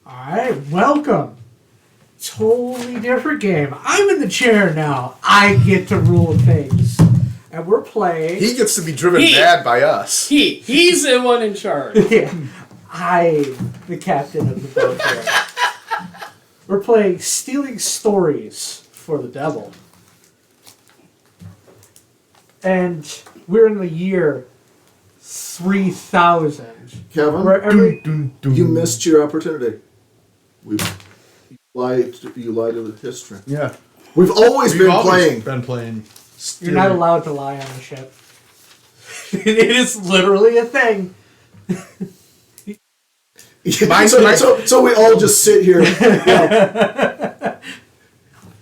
Alright, welcome. Totally different game. I'm in the chair now. I get to rule things. And we're playing... He gets to be driven mad by us. He's the one in charge. Yeah. I'm the captain of the boat here. We're playing Stealing Stories for the Devil. And we're in the year 3000. Kevin, you missed your opportunity. You lied to the history. Yeah. We've always been playing. You're not allowed to lie on the ship. It is literally a thing. So we all just sit here.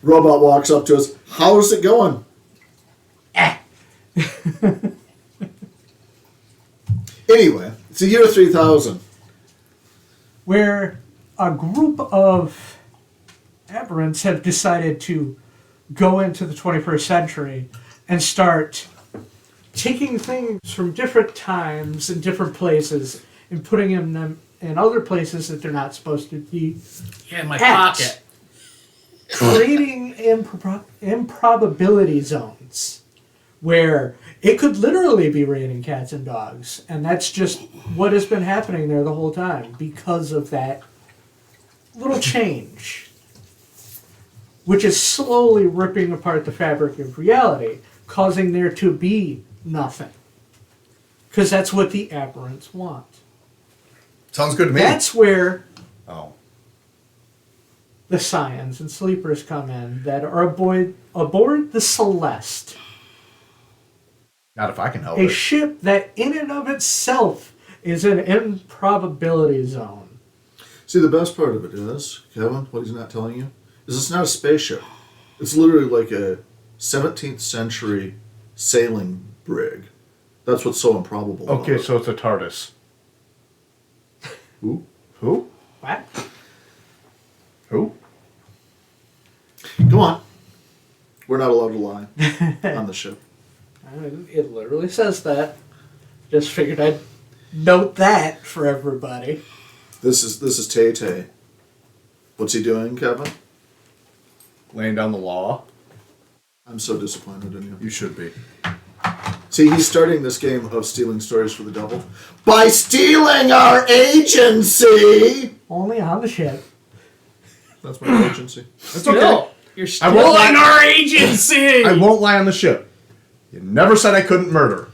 Robot walks up to us. How's it going? Anyway, it's the year 3000. Where a group of aberrants have decided to go into the 21st century and start taking things from different times and different places and putting them in other places that they're not supposed to be. Yeah, in my pocket. Creating improbability zones where it could literally be raining cats and dogs. And that's just what has been happening there the whole time because of that little change, which is slowly ripping apart the fabric of reality, causing there to be nothing. Because that's what the aberrants want. Sounds good to me. That's where the Scions and Sleepers come in that are aboard the Celeste. Not if I can help A it. ship that in and of itself is an improbability zone. See, the best part of it is, Kevin, what he's not telling you, is it's not a spaceship. It's literally like a 17th century sailing brig. That's what's so improbable. Okay, so it's a TARDIS. Who? What? Who? Come on. We're not allowed to lie on the ship. It literally says that. Just figured I'd note that for everybody. This is Tay-Tay. What's he doing, Kevin? Laying down the law. I'm so disappointed in you. You should be. See, he's starting this game of stealing stories for the devil by stealing our agency! Only on the ship. That's my agency. That's okay. You're stealing our agency! I won't lie on the ship. You never said I couldn't murder.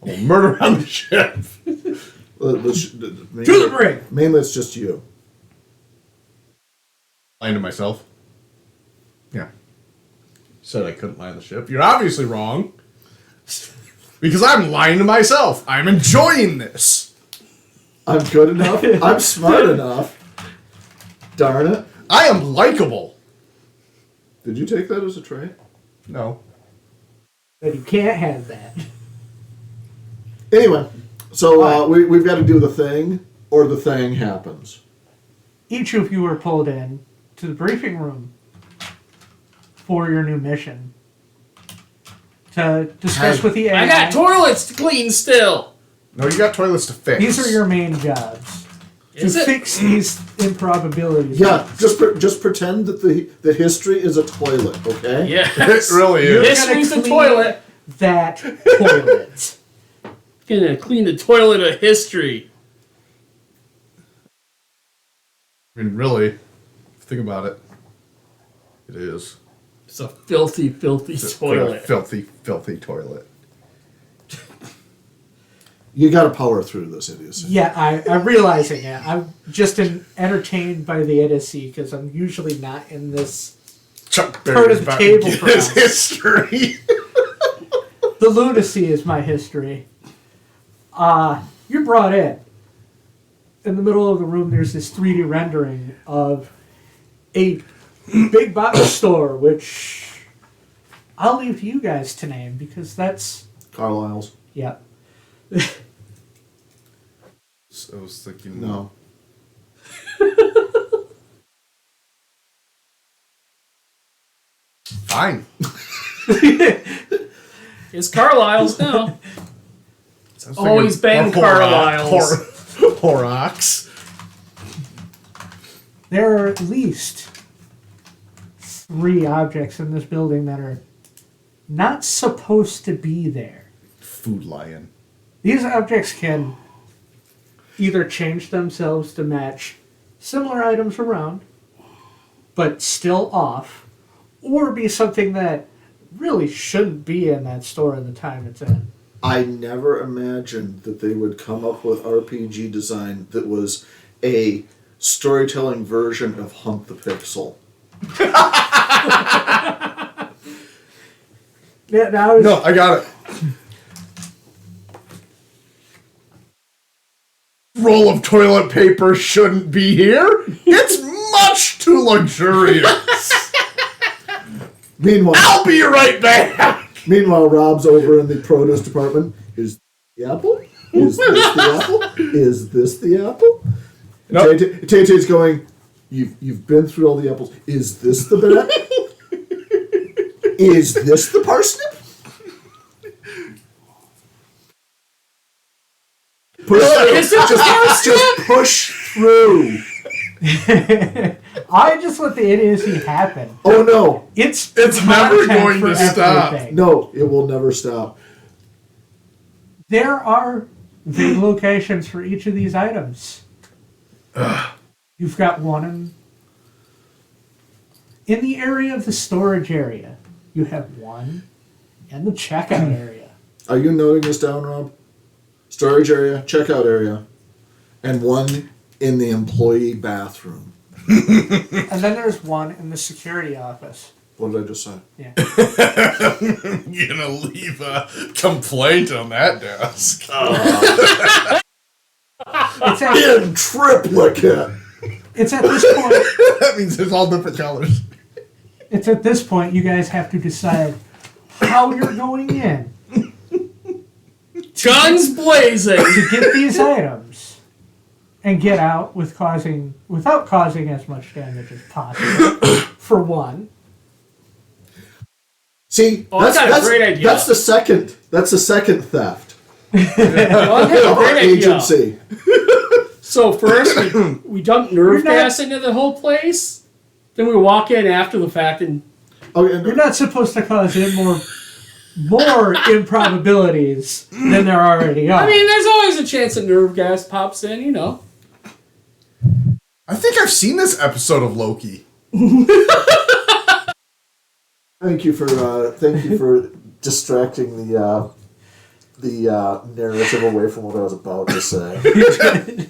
I will murder on the ship. To the brig! Mainly it's just you. Lying to myself? Yeah. Said I couldn't lie on the ship. You're obviously wrong. Because I'm lying to myself. I'm enjoying this. I'm good enough. I'm smart enough. Darn it. I am likable. Did you take that as a trait? No. But you can't have that. Anyway, so we've got to do the thing, or the thing happens. Each of you are pulled in to the briefing room for your new mission to discuss with the AI. I got toilets to clean still. No, you got toilets to fix. These are your main jobs. To fix these improbabilities. Yeah, just pretend that history is a toilet, okay? Yes. It really is. History's a toilet. That toilet. Gonna clean the toilet of history. I mean, really, think about it. It is. It's a filthy, filthy toilet. Filthy, filthy toilet. You got to power through this idiocy. Yeah, I'm realizing it. I'm just entertained by the idiocy because I'm usually not in this Chuck part of the table for his us. history. The lunacy is my history. You're brought in. In the middle of the room, there's this 3D rendering of a big box store, which I'll leave to you guys to name because that's... Carlisle's. Yeah. I was thinking... No. Fine. It's Carlisle's now. Sounds Always like been Carlisle's. Horrocks. there are at least 3 objects in this building that are not supposed to be there. Food Lion. These objects can either change themselves to match similar items around, but still off, or be something that really shouldn't be in that store at the time it's in. I never imagined that they would come up with RPG design that was a storytelling version of Hunt the Pixel. Yeah, now it's, No, I got it. Roll of toilet paper shouldn't be here. It's much too luxurious. Meanwhile, I'll be right back. Rob's over in the produce department. Is the apple? Is this the apple? Is this the apple? Nope. Tay-Tay's going, you've been through all the apples. Is this the banana? Is this the parsnip? Just push through. I just let the idiocy happen. Oh no. It's never content going for to stop. everything. No, it will never stop. There are the locations for each of these items. You've got one in the area of the storage area. You have one in the checkout area. Are you noting this down, Rob? Storage area, checkout area, and one in the employee bathroom. And then there's one in the security office. What did I just say? Yeah. You're gonna leave a complaint on that desk. It's at, In triplicate. it's at this point. That means it's all different colors. It's at this point you guys have to decide how you're going in Guns blazing. to get these items and get out without causing as much damage as possible. For one. See, Oh, I got a great idea. That's the second theft Well, I have a of our great idea. agency. So first, we dump nerve You're not- gas into the whole place. Then we walk in after the fact and Oh, and You're not supposed to cause more improbabilities than there already are. I mean, there's always a chance that nerve gas pops in, you know. I think I've seen this episode of Loki. thank you for distracting the narrative away from what I was about to say.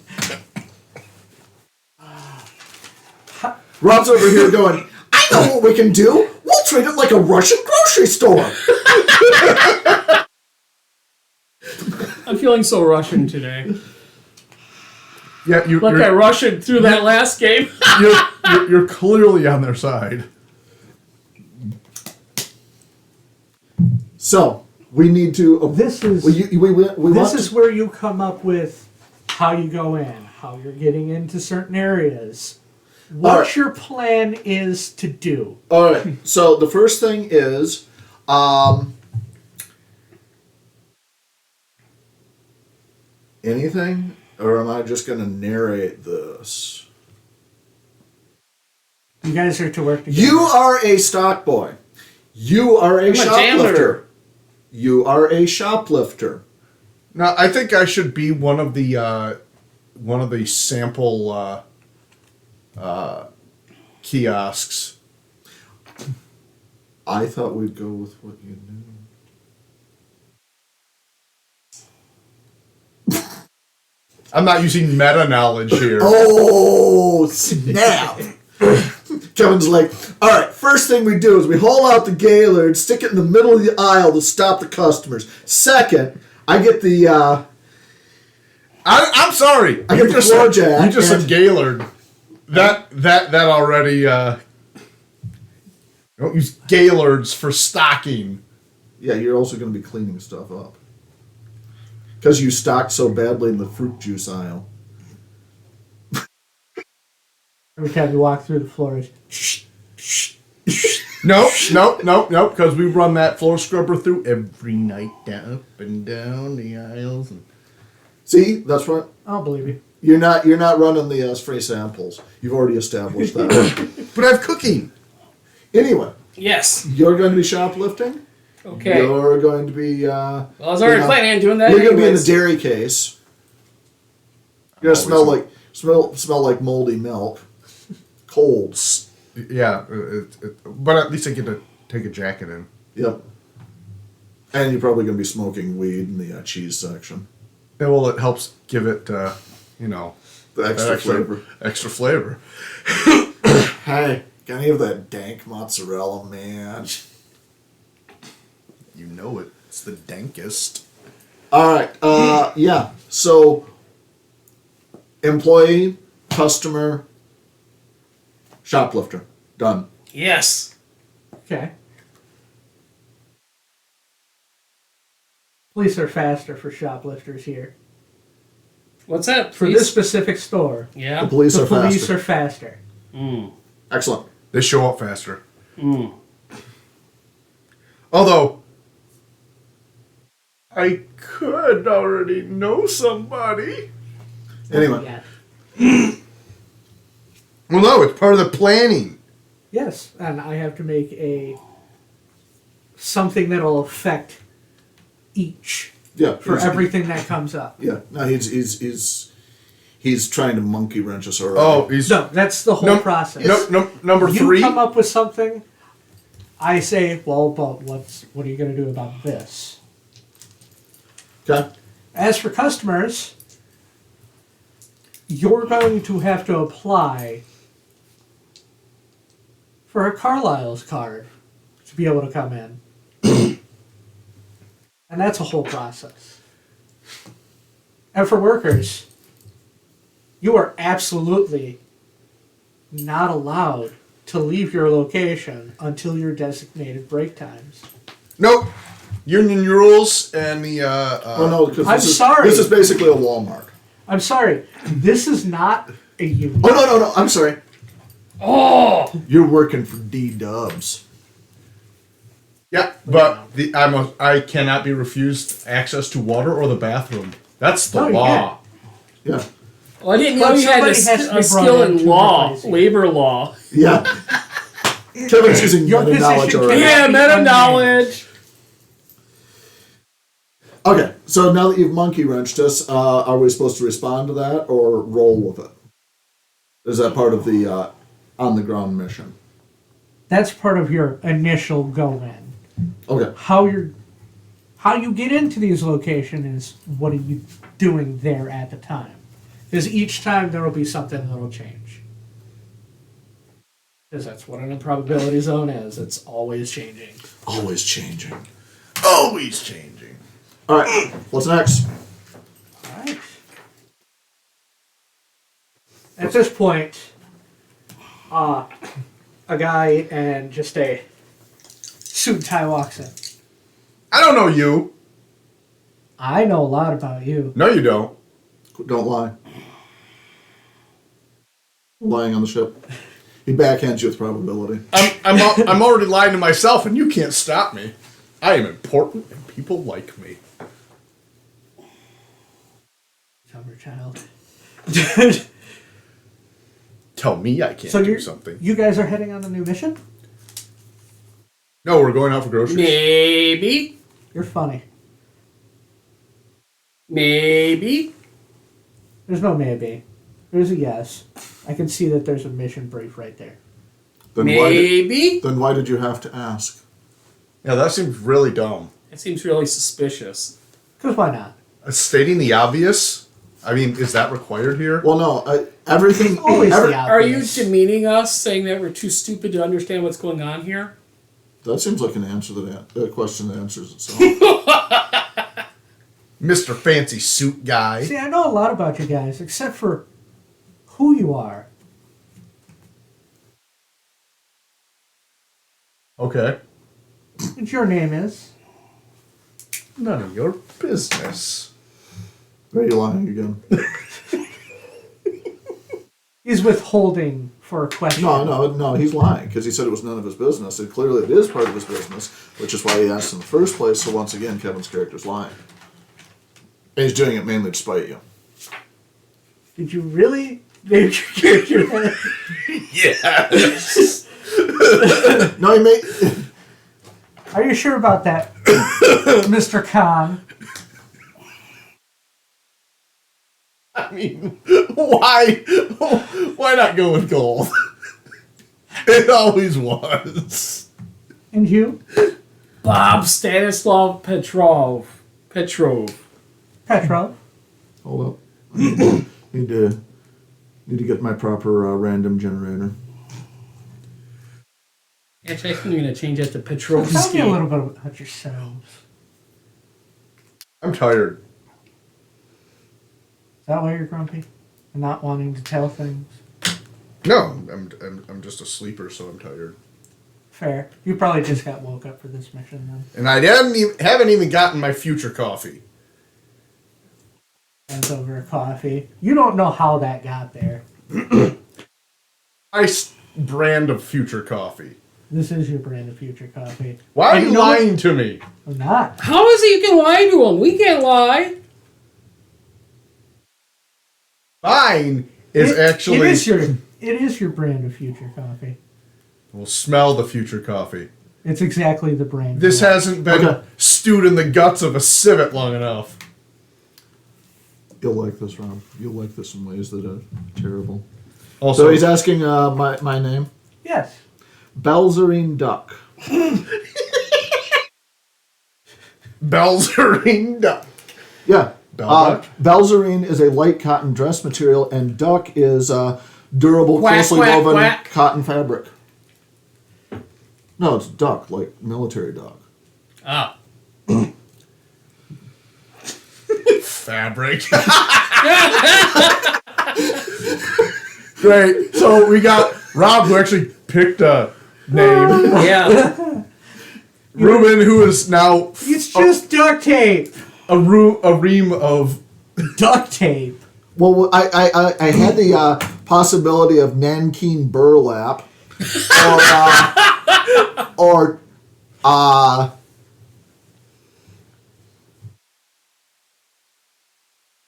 Rob's over here going, I know what we can do. We'll treat it like a Russian grocery store. I'm feeling so Russian today. Yeah, Like I Russian through that last game. you're clearly on their side. So we need to. This is we want this to- is where you come up with how you go in, how you're getting into certain areas, what Alright. your plan is to do. All right. So the first thing is, anything, or am I just going to narrate this? You guys are to work together. You are a stock boy. You are a I'm a shoplifter. janitor. You are a shoplifter. Now, I think I should be one of the sample kiosks. I thought we'd go with what you knew. I'm not using meta knowledge here. Oh, snap. Kevin's like, all right, first thing we do is we haul out the Gaylord, stick it in the middle of the aisle to stop the customers. Second, I get the, I'm sorry. I get the floor jack. You just and- said Gaylord. That already. Don't use Gaylords for stocking. Yeah, you're also going to be cleaning stuff up. Because you stocked so badly in the fruit juice aisle. Every time you walk through the floors. Nope. Because we run that floor scrubber through every night, down, up and down the aisles. And See, that's what. I'll believe you. You're not running the free samples. You've already established that. But I have cooking. Anyway, Yes. you're going to be shoplifting. Okay. You're going to be. Well, I was already you know, planning on doing that. You're going to be in the anyways. dairy case. You're going to smell like moldy milk, cold. Yeah, but at least I get to take a jacket in. Yep. And you're probably going to be smoking weed in the cheese section. And well, it helps give it, you know, The extra flavor. Extra flavor. Hey, can you have that dank mozzarella, man? You know it. It's the dankest. All right. Yeah. So, employee, customer, shoplifter. Done. Yes. Okay. Police are faster for shoplifters here. What's that? For this specific store, Yeah. The police the are police faster. are faster. Excellent. They show up faster. Although, I could already know somebody. Anyway. Yeah. Well, no, it's part of the planning. Yes, and I have to make something that'll affect each Yeah. for he's- everything that comes up. Yeah. No, he's trying to monkey wrench us already. Oh, he's No, that's the whole process. number You 3. come up with something, I say, well, but what are you going to do about this? Okay. As for customers, you're going to have to apply for a Carlisle's card to be able to come in. And that's a whole process. And for workers, you are absolutely not allowed to leave your location until your designated break times. Nope. Union rules and the Oh no, because I'm sorry. This is basically a Walmart. I'm sorry, this is not a union. Oh no! I'm sorry. Oh. You're working for D-Dubs. yeah, but I cannot be refused access to water or the bathroom. That's the No, you law. Yeah. Well, I didn't But know you had somebody has to be a brought skill in in to law, replace you. labor law. Yeah. Kevin's using Your meta knowledge position already. can't- Yeah, be meta unnamed. knowledge. Okay, so now that you've monkey wrenched us, are we supposed to respond to that or roll with it? Is that part of the on the ground mission? That's part of your initial go-in. Okay. How you get into these locations is what are you doing there at the time. Because each time there will be something that will change. Because that's what an improbability zone is. It's always changing. Always changing. Always changing. All right. What's next? Alright. At this point, a guy and just a suit and tie walks in. I don't know you. I know a lot about you. No, you don't. Don't lie. Lying on the ship. He backhands you with probability. I'm already lying to myself, and you can't stop me. I am important, and people like me. Summer child. Tell me I can't So do you're, something. you guys are heading on a new mission? No, we're going out for groceries. Maybe. You're funny. Maybe. There's no maybe. There's a yes. I can see that there's a mission brief right there. Maybe. Then why did you have to ask? Yeah, that seems really dumb. It seems really suspicious. Because why not? Stating the obvious? I mean, is that required here? Well, no. Everything. Always every- the Are you obvious. demeaning us, saying that we're too stupid to understand what's going on here? That seems like an answer that question that answers itself. Mr. Fancy Suit Guy. See, I know a lot about you guys, except for who you are. Okay. And your name is. None of your business. Are you lying again? He's withholding for a question. No, he's lying because he said it was none of his business, and clearly it is part of his business, which is why he asked in the first place. So once again, Kevin's character's lying, and he's doing it mainly to spite you. Did you really make your character that? Yes. No, he made. Are you sure about that, Mr. Khan? I mean, why not go with gold? It always was. And you? Bob Stanislav Petrov. Petrov? Hold up. Need to get my proper random generator. Actually, I think I'm going to change that to Tell me a Petrovsky. little bit about yourselves. I'm tired. Is that why you're grumpy? And not wanting to tell things? No, I'm just a sleeper, so I'm tired. Fair. You probably just got woke up for this mission then. And I haven't even gotten my future coffee. That's over a coffee. You don't know how that got there. Nice brand of future coffee. This is your brand of future coffee. Why are And you know what? lying to me? I'm not. How is it you can lie to him? We can't lie. Mine is actually. It is your brand of future coffee. We'll smell the future coffee. It's exactly the brand. This you want. hasn't been Okay. stewed in the guts of a civet long enough. You'll like this, Rob. You'll like this in ways that are terrible. Also, So he's asking my name. Yes. Belzerine Duck. Belzerine duck. Yeah. Bell duck? Belzerine is a light cotton dress material, and duck is durable, Quack, closely quack, woven quack. cotton fabric. No, it's duck, like military duck. Ah. Fabric. Great. So we got Rob, who actually picked a name. Yeah. Ruben, who is now It's just duct tape. a ream of. Duct tape. Well, I had the possibility of Nanking burlap, or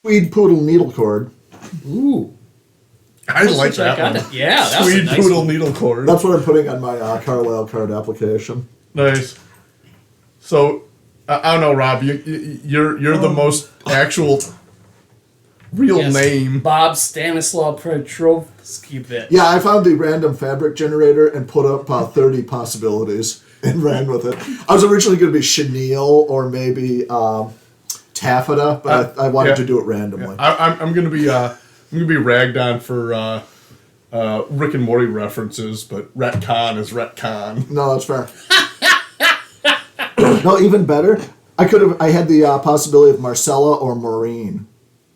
tweed poodle needle cord. Ooh. I like that one. Yeah, that was a Sweet nice poodle one. needle cord. That's what I'm putting on my Carlisle card application. Nice. So, I don't know, Rob. You're the most actual real Yes, name. Bob Stanislav Petrovsky bit. Yeah, I found the random fabric generator and put up 30 possibilities and ran with it. I was originally going to be chenille or maybe taffeta, but I wanted yeah. to do it randomly. I'm gonna be ragged on for Rick and Morty references, but retcon is retcon. No, that's fair. No, even better. I had the possibility of Marcella or Maureen.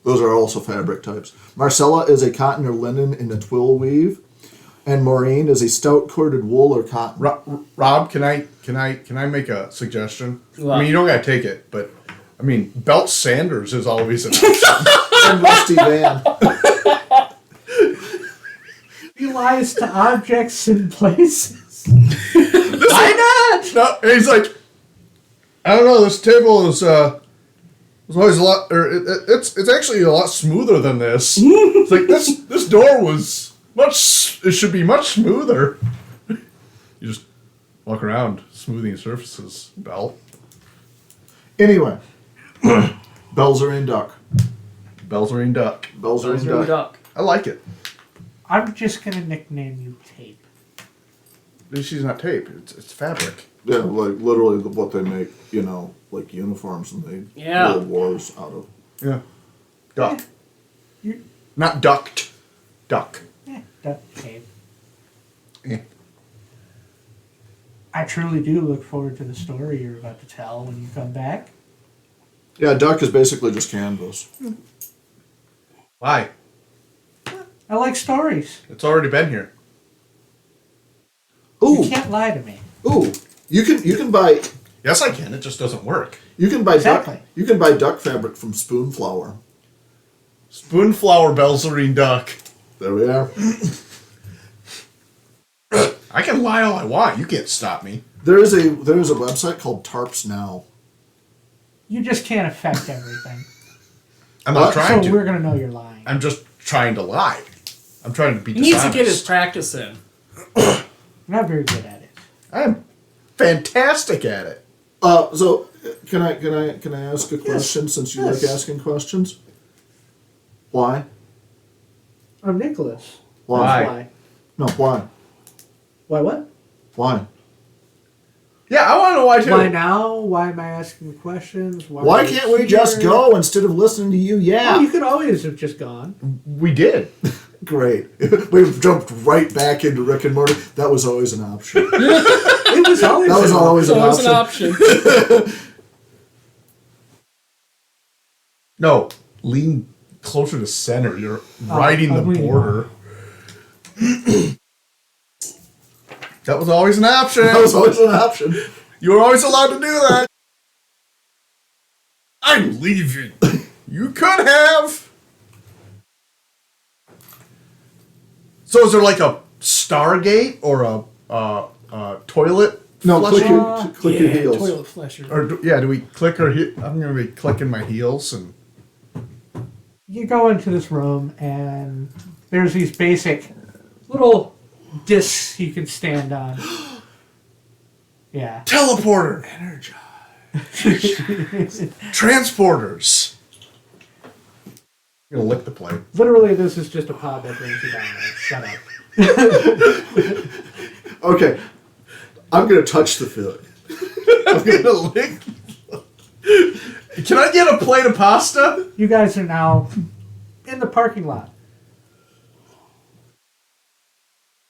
Those are also fabric types. Marcella is a cotton or linen in a twill weave, and Maureen is a stout corded wool or cotton. Rob, can I make a suggestion? What? I mean, you don't gotta take it, but I mean, Belt Sanders is always an option. And Rusty Van. He lies to objects and places. Why not? No, and he's like, I don't know. This table is was always a lot, or it's actually a lot smoother than this. It's like this door was much. It should be much smoother. You just walk around smoothing surfaces, Bell. Anyway, Belzerine Duck. Belzerine duck. Belzerine Duck. I like it. I'm just gonna nickname you Tape. She's not tape. It's fabric. Yeah, like literally what they make, like uniforms and they Yeah. World Wars out of. Yeah. Duck. You, Not ducked. Duck. duct tape. Yeah. I truly do look forward to the story you're about to tell when you come back. Yeah, duck is basically just canvas. Why? I like stories. It's already been here. Ooh, You can't lie to me. ooh! You can buy Yes, I can. It just doesn't work. Exactly. You can buy duck fabric from Spoonflower. Spoonflower Belzerine duck. There we are. I can lie all I want. You can't stop me. There is a website called Tarps Now. You just can't affect everything. I'm not trying So to. we're gonna know you're lying. I'm just trying to lie. I'm trying to be He needs dishonest. to get his practice in. Not very good at it. I'm fantastic at it. So can I ask a question since you Yes. like asking questions? Why? I'm Nicholas. Why? Why? No, why? Why what? Why? Yeah, I want to know why too. Why now? Why am I asking the questions? Why am I can't we just here? go instead of listening to you? Oh, Yeah. you could always have just gone. We did. Great. We've jumped right back into Rick and Morty. That was always an option. It was always. That was an always So an it's option. an option. No, lean closer to center. You're riding I'm the leaning border. That was always an option. That was always an option. You were always allowed to do that. I'm leaving. You could have. So is there like a Stargate or a toilet? No, flusher? click your heels. Toilet flusher. Or do we click our heel? I'm gonna be clicking my heels and. You go into this room and there's these basic little discs you can stand on. Yeah. Teleporter. Transporters. I'm gonna lick the plate. Literally, this is just a pod that brings you down there. Shut up. Okay. I'm going to touch the food. I'm gonna lick. Can I get a plate of pasta? You guys are now in the parking lot.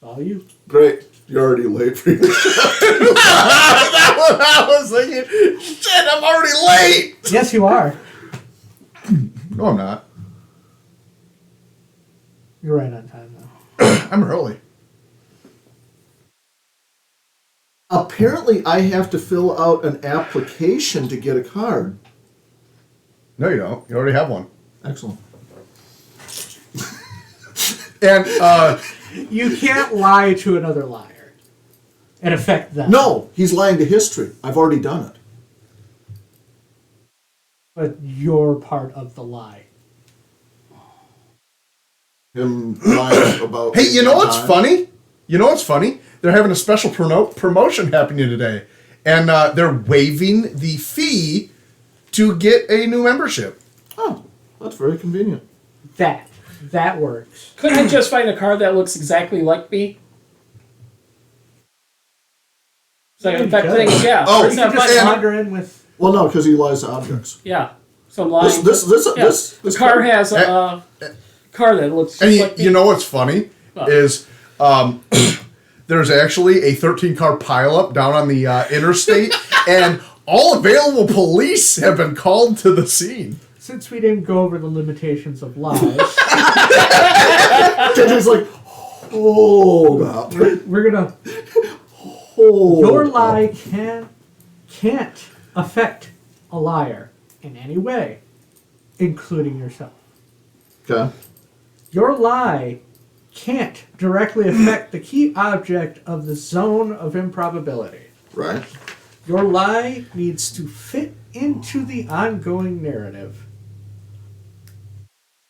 All you. Great. You're already late for your show. That's what I was thinking. Shit, I'm already late. Yes, you are. No, I'm not. You're right on time, though. I'm early. Apparently, I have to fill out an application to get a card. No, you don't. You already have one. Excellent. And You can't lie to another liar and affect them. No, he's lying to history. I've already done it. But you're part of the lie. Him lying about. hey, you know what's time. funny? You know what's funny? They're having a special promotion happening today, and they're waiving the fee to get a new membership. Oh, that's very convenient. That works. Couldn't I just find a card that looks exactly like me? So I can affect could. things, yeah. Oh, For You can example, just and- wander in with. Well, no, because he lies to objects. yeah. So I'm lying. This the car has a car that looks And just you, like me. you know what's funny What? is there's actually a 13-car pileup down on the interstate, and all available police have been called to the scene. Since we didn't go over the limitations of lies, He's like, hold up. we're gonna. Hold Your up. lie can't affect a liar in any way, including yourself. Okay. Your lie can't directly affect the key object of the zone of improbability. Right. Your lie needs to fit into the ongoing narrative.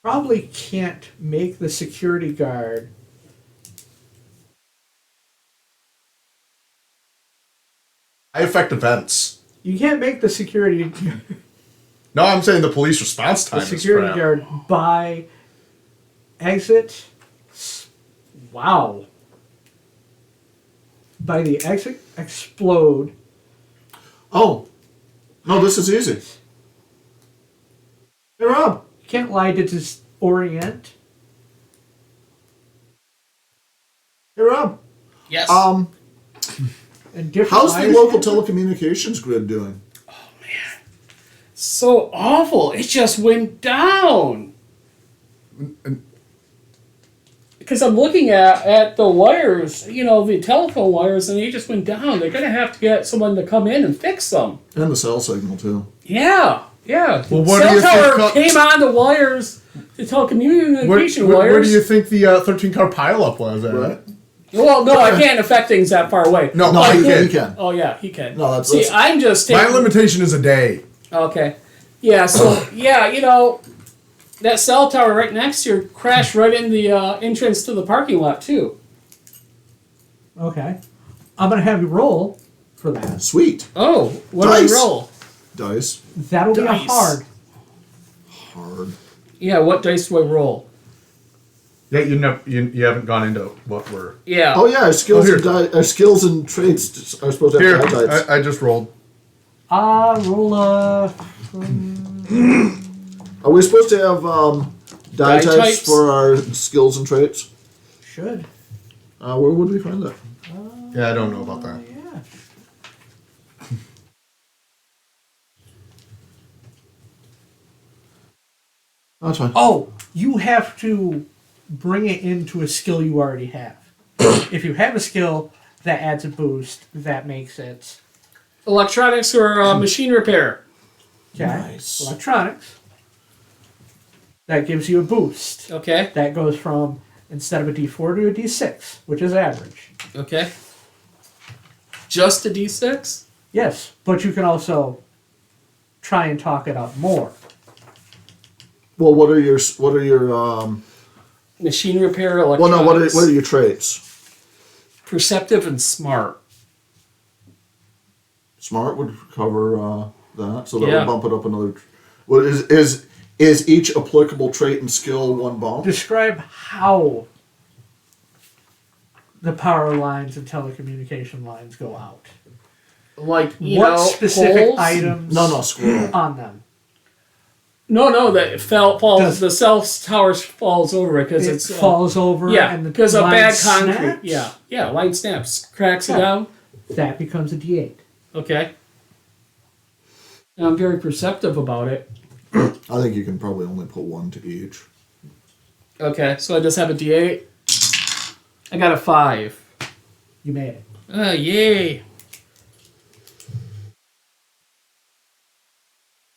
Probably can't make the security guard I affect events. you can't make the security No, I'm saying the police response time the is security crap. guard by exit. Wow. By the exit explode. Oh. No, this is easy. Hey, Rob. You can't lie to disorient. Hey, Rob. Yes. And different How's the liars local can- telecommunications grid doing? So awful. It just went down. Because I'm looking at the wires, the telephone wires, and they just went down. They're going to have to get someone to come in and fix them. And the cell signal, too. Yeah. Well, what do Cell you tower think? came on the wires, the telecommunication wires. Where do you think the 13-car pileup was at? Right? Well, no, I can't affect things that far away. No, No, I he can't. can. Oh, yeah, he can. No, that's- See, that's- I'm just My taking... limitation is a day. Okay. Yeah, so, that cell tower right next to you crashed right in the entrance to the parking lot too. Okay. I'm going to have you roll for that. Sweet. Oh, what do Dice. I roll? Dice. That'll be a Dice. hard. Hard. Yeah, what dice do I roll? Yeah, you haven't gone into what we're. Yeah. Oh yeah, our skills, here. our skills and traits are supposed to Here, have die types. I just rolled. Roll a... Are we supposed to have die Die types types? for our skills and traits? Should. Where would we find that? Yeah, I don't know about that. Yeah. Oh, that's fine. Oh, you have to bring it into a skill you already have. If you have a skill that adds a boost, that makes it... Electronics or machine repair. Okay. Nice. Electronics. That gives you a boost. Okay. That goes from, instead of a D4 to a D6, which is average. Okay. Just a D6? Yes, but you can also try and talk it up more. Well, what are your Machine repair, well, electronics. no, what are your traits? Perceptive and smart. Smart would cover that, so that Yeah. would bump it up another. What is each applicable trait and skill one bump? Describe how the power lines and telecommunication lines go out. Like, What specific poles? items No, squirrel. on them? No, that falls. Does- The cell tower falls over it because It it's falls over yeah, and the because of line bad concrete. snaps? Yeah, line snaps, cracks Yeah. it down. That becomes a D8. Okay. And I'm very perceptive about it. I think you can probably only put one to each. Okay, so I just have a D8. I got a 5. You made it. Yay!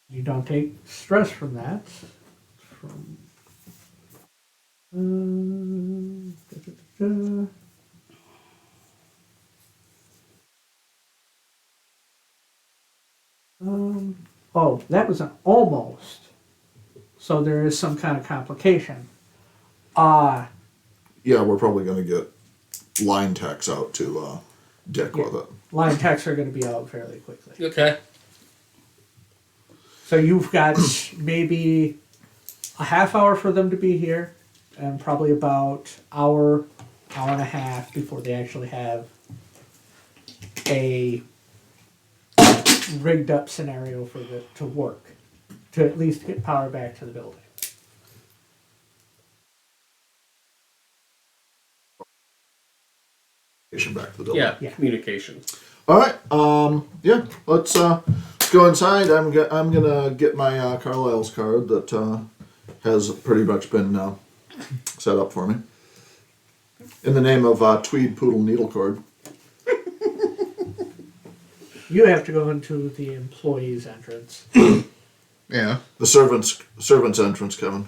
You don't take stress from that. From da, da, da. Oh, that was an almost. So there is some kind of complication. Yeah, we're probably going to get line techs out to dick Yeah. with it. Line techs are going to be out fairly quickly. Okay. So you've got maybe a half hour for them to be here, and probably about hour and a half before they actually have a rigged up scenario for it to work, to at least get power back to the building. Back to the building. Yeah, Yeah. communication. All right. Yeah. Let's go inside. I'm gonna get my Carlisle's card that has pretty much been set up for me. In the name of Tweed Poodle Needle Cord. You have to go into the employee's entrance. Yeah. The servant's entrance, Kevin.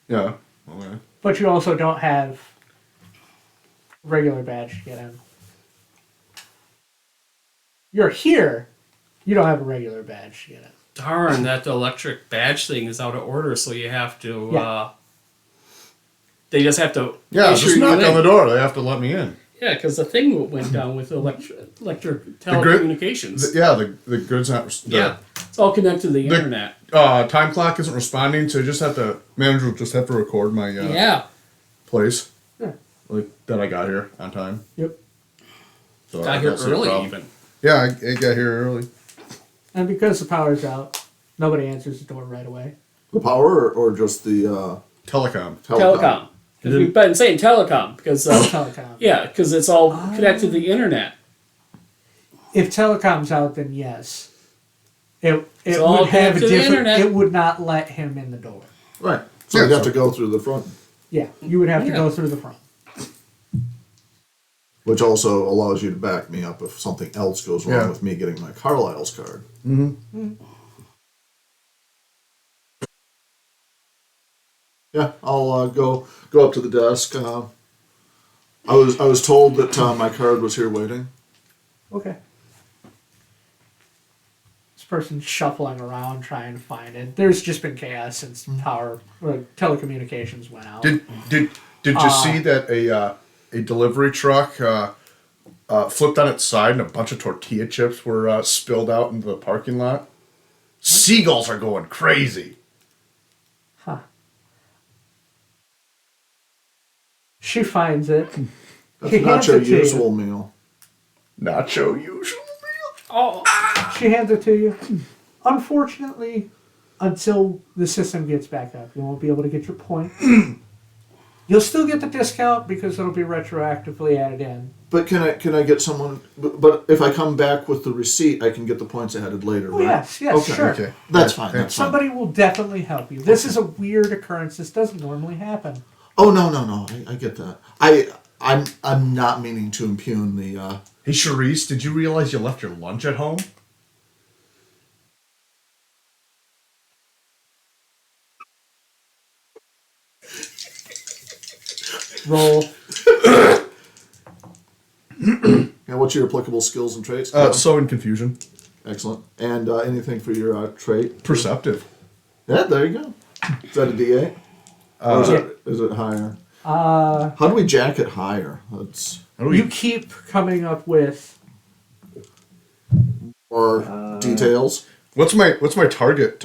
Yeah. Okay. But you also don't have a regular badge to get in. You're here, you don't have a regular badge to get in. Darn, that electric badge thing is out of order, so you have to. Yeah. They just have to. Yeah, issue just you knock in. on the door. They have to let me in. Yeah, because the thing went down with electric telecommunications. The grid's not. Yeah, it's all connected to the the- internet. Time clock isn't responding, so you just have to. Manager will just have to record my Yeah. place. Yeah. Like that I got here on time. Yep. So Got I here don't see a early problem. even. Yeah, I got here early. And because the power's out, nobody answers the door right away. The power or just the Telecom. Telecom. Because we've been saying telecom because Telecom. yeah, because it's all connected to the internet. If telecom's out, then yes. It It's all would have a connected to the different. internet. It would not let him in the door. Right. So Yeah, you'd have so- to go through the front, Yeah, you would have to Yeah. go through the front. which also allows you to back me up if something else goes wrong Yeah. with me getting my Carlisle's card. Yeah, I'll go up to the desk. I was told that my card was here waiting. Okay. It's person's shuffling around trying to find it. There's just been chaos since telecommunications went out. Did you see that a delivery truck flipped on its side and a bunch of tortilla chips were spilled out into the parking lot? Seagulls are going crazy. Huh. She finds it. That's She not hands your it to you. usual meal. Not your usual meal. Oh, She hands it to you. Unfortunately, until the system gets back up, you won't be able to get your point. You'll still get the discount because it'll be retroactively added in. But can I get someone? But if I come back with the receipt, I can get the points added later, Oh, right? yes, sure. Okay. That's fine. That's fine. Somebody will definitely help you. This is a weird occurrence. This doesn't normally happen. Oh no. I get that. I'm not meaning to impugn the. Hey, Charisse, did you realize you left your lunch at home? Roll. And what's your applicable skills and traits? So in confusion. Excellent. And anything for your trait? Perceptive. Yeah, there you go. Is that a D8? Or is it higher? How do we jack it higher? That's You keep coming up with or details. What's my target?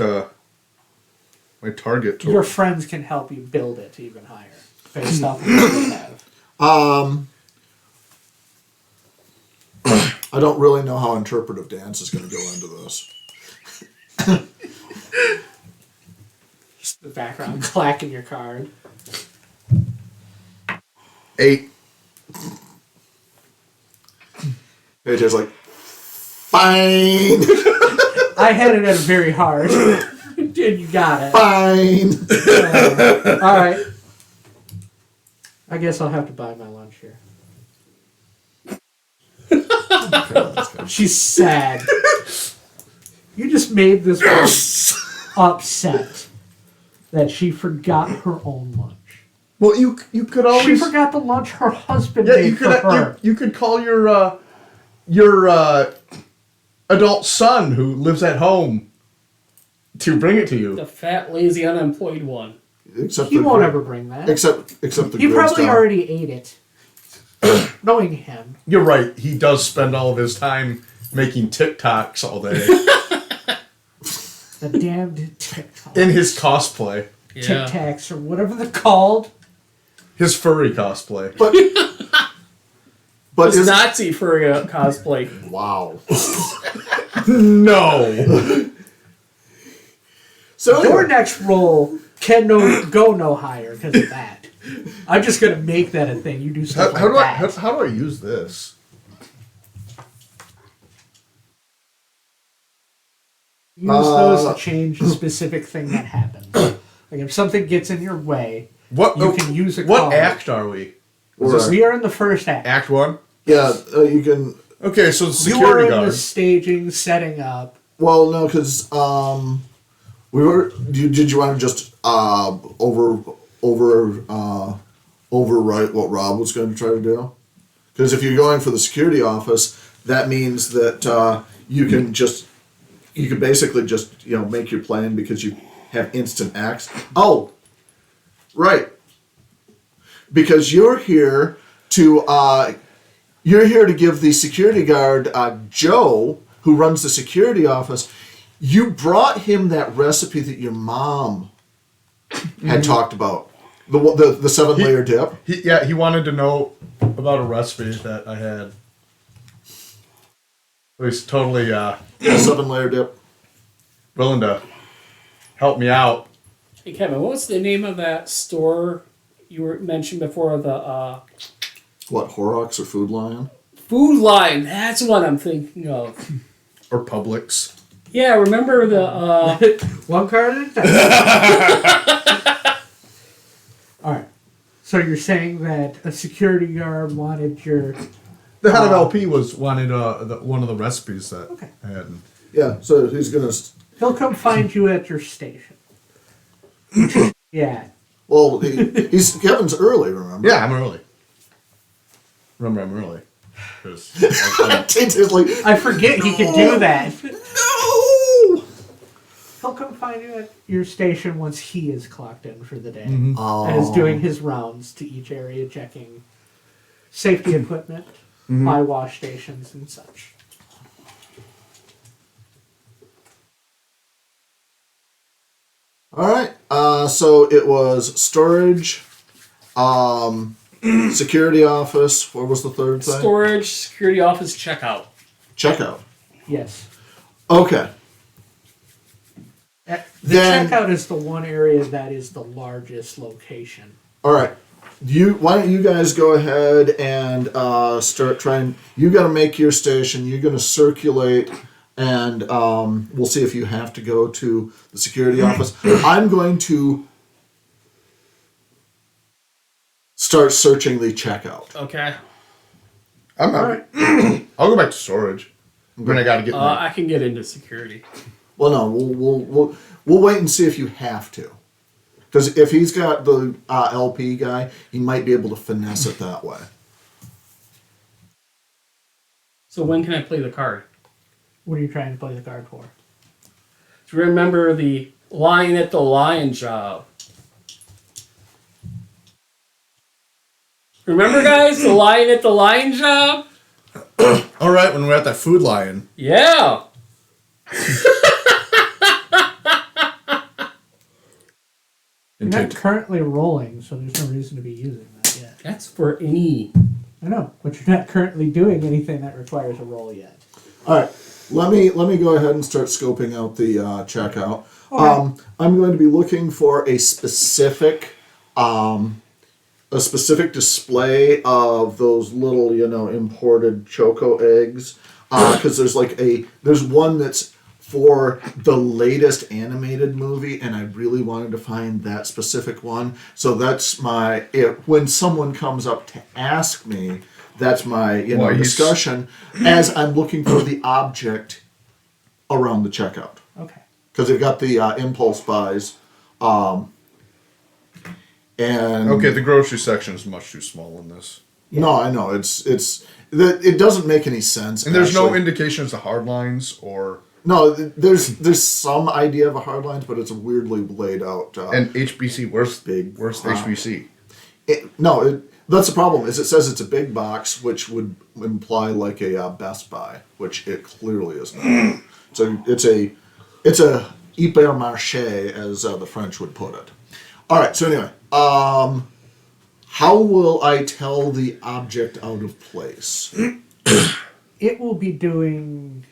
My target. your friends can help you build it even higher based off of what you have. I don't really know how interpretive dance is going to go into this. Just the background clacking your card. 8. AJ's like, fine, I had it at very hard. And you got it. fine. All right. I guess I'll have to buy my lunch here. She's sad. You just made this woman upset that she forgot her own lunch. Well, you could always. She forgot the lunch her husband Yeah, made you could. for her. You could call your adult son who lives at home to bring it to you. the fat, lazy, unemployed one. Except He the won't grid- ever bring that. Except the He grid's probably down. already ate it. Knowing him. You're right. He does spend all of his time making TikToks all day The damned TikTok. in his cosplay, Yeah. Tic-Tacs or whatever they're called. his furry cosplay. But It's is Nazi furry cosplay. wow. No. So Your anyway, next roll go no higher because of that. I'm just gonna make that a thing. You do stuff How like do that. how do I use this? Use those to change a specific thing that happens. Like if something gets in your way, What you can use a What card. act are we? We're Is this We are in the first act. Act 1? yeah, you can. Okay, so it's You are security in the guard. staging, setting up. Well, no, because we were. Did you want to just overwrite what Rob was going to try to do? Because if you're going for the security office, that means that you can basically just make your plan because you have instant acts. Oh, right. Because you're here to give the security guard Joe, who runs the security office. You brought him that recipe that your mom had talked about, the 7-layer dip. He wanted to know about a recipe that I had. He's totally 7-layer dip. willing to help me out. Hey, Kevin, what was the name of that store you were mentioned before? The What, Horrocks or Food Lion? Food Line. That's what I'm thinking of. Or Publix. Yeah, remember the One card at a time. All right. So you're saying that a security guard wanted your... The head of LP wanted one of the recipes that Okay. I had. Yeah, so he's gonna. He'll come find you at your station. Yeah. Well, Kevin's early. Remember? Yeah, I'm early. Remember, I'm early. 'Cause It's like, I forget he can do that. no. He'll come find you at your station once he is clocked in for the day. Oh. And is doing his rounds to each area, checking safety equipment, eye wash stations, and such. All right. So it was storage, security office. What was the third thing? Storage, security office, checkout. Checkout. Yes. Okay. The Then- checkout is the one area that is the largest location. All right. Why don't you guys go ahead and start trying? You got to make your station. You're going to circulate, and we'll see if you have to go to the security office. I'm going to start searching the checkout. Okay. I'm happy. I'll go back to storage. Then I got to get my... I can get into security. Well, no, we'll wait and see if you have to. Because if he's got the LP guy, he might be able to finesse it that way. So when can I play the card? What are you trying to play the card for? To remember the lion at the lion job. Remember, guys, the lion at the lion job? All right, when we're at that Food Lion. Yeah. You're not currently rolling, so there's no reason to be using that yet. That's for any. I know, but you're not currently doing anything that requires a roll yet. All right, let me go ahead and start scoping out the checkout. Okay. I'm going to be looking for a specific display of those little, imported choco eggs, because there's one that's for the latest animated movie, and I really wanted to find that specific one. So that's when someone comes up to ask me, that's my discussion as I'm looking for the object around the checkout. Okay. Because they've got the impulse buys, and Okay, the grocery section is much too small in this. no, I know it doesn't make any sense. And there's no actually. indication as to hard lines or... No, there's some idea of a hard lines, but it's a weirdly laid out. And HBC, where's Big. HBC? That's the problem. Is it says it's a big box, which would imply like a Best Buy, which it clearly is not. So it's a hypermarché, as the French would put it. All right. So anyway, how will I tell the object out of place? It will be doing...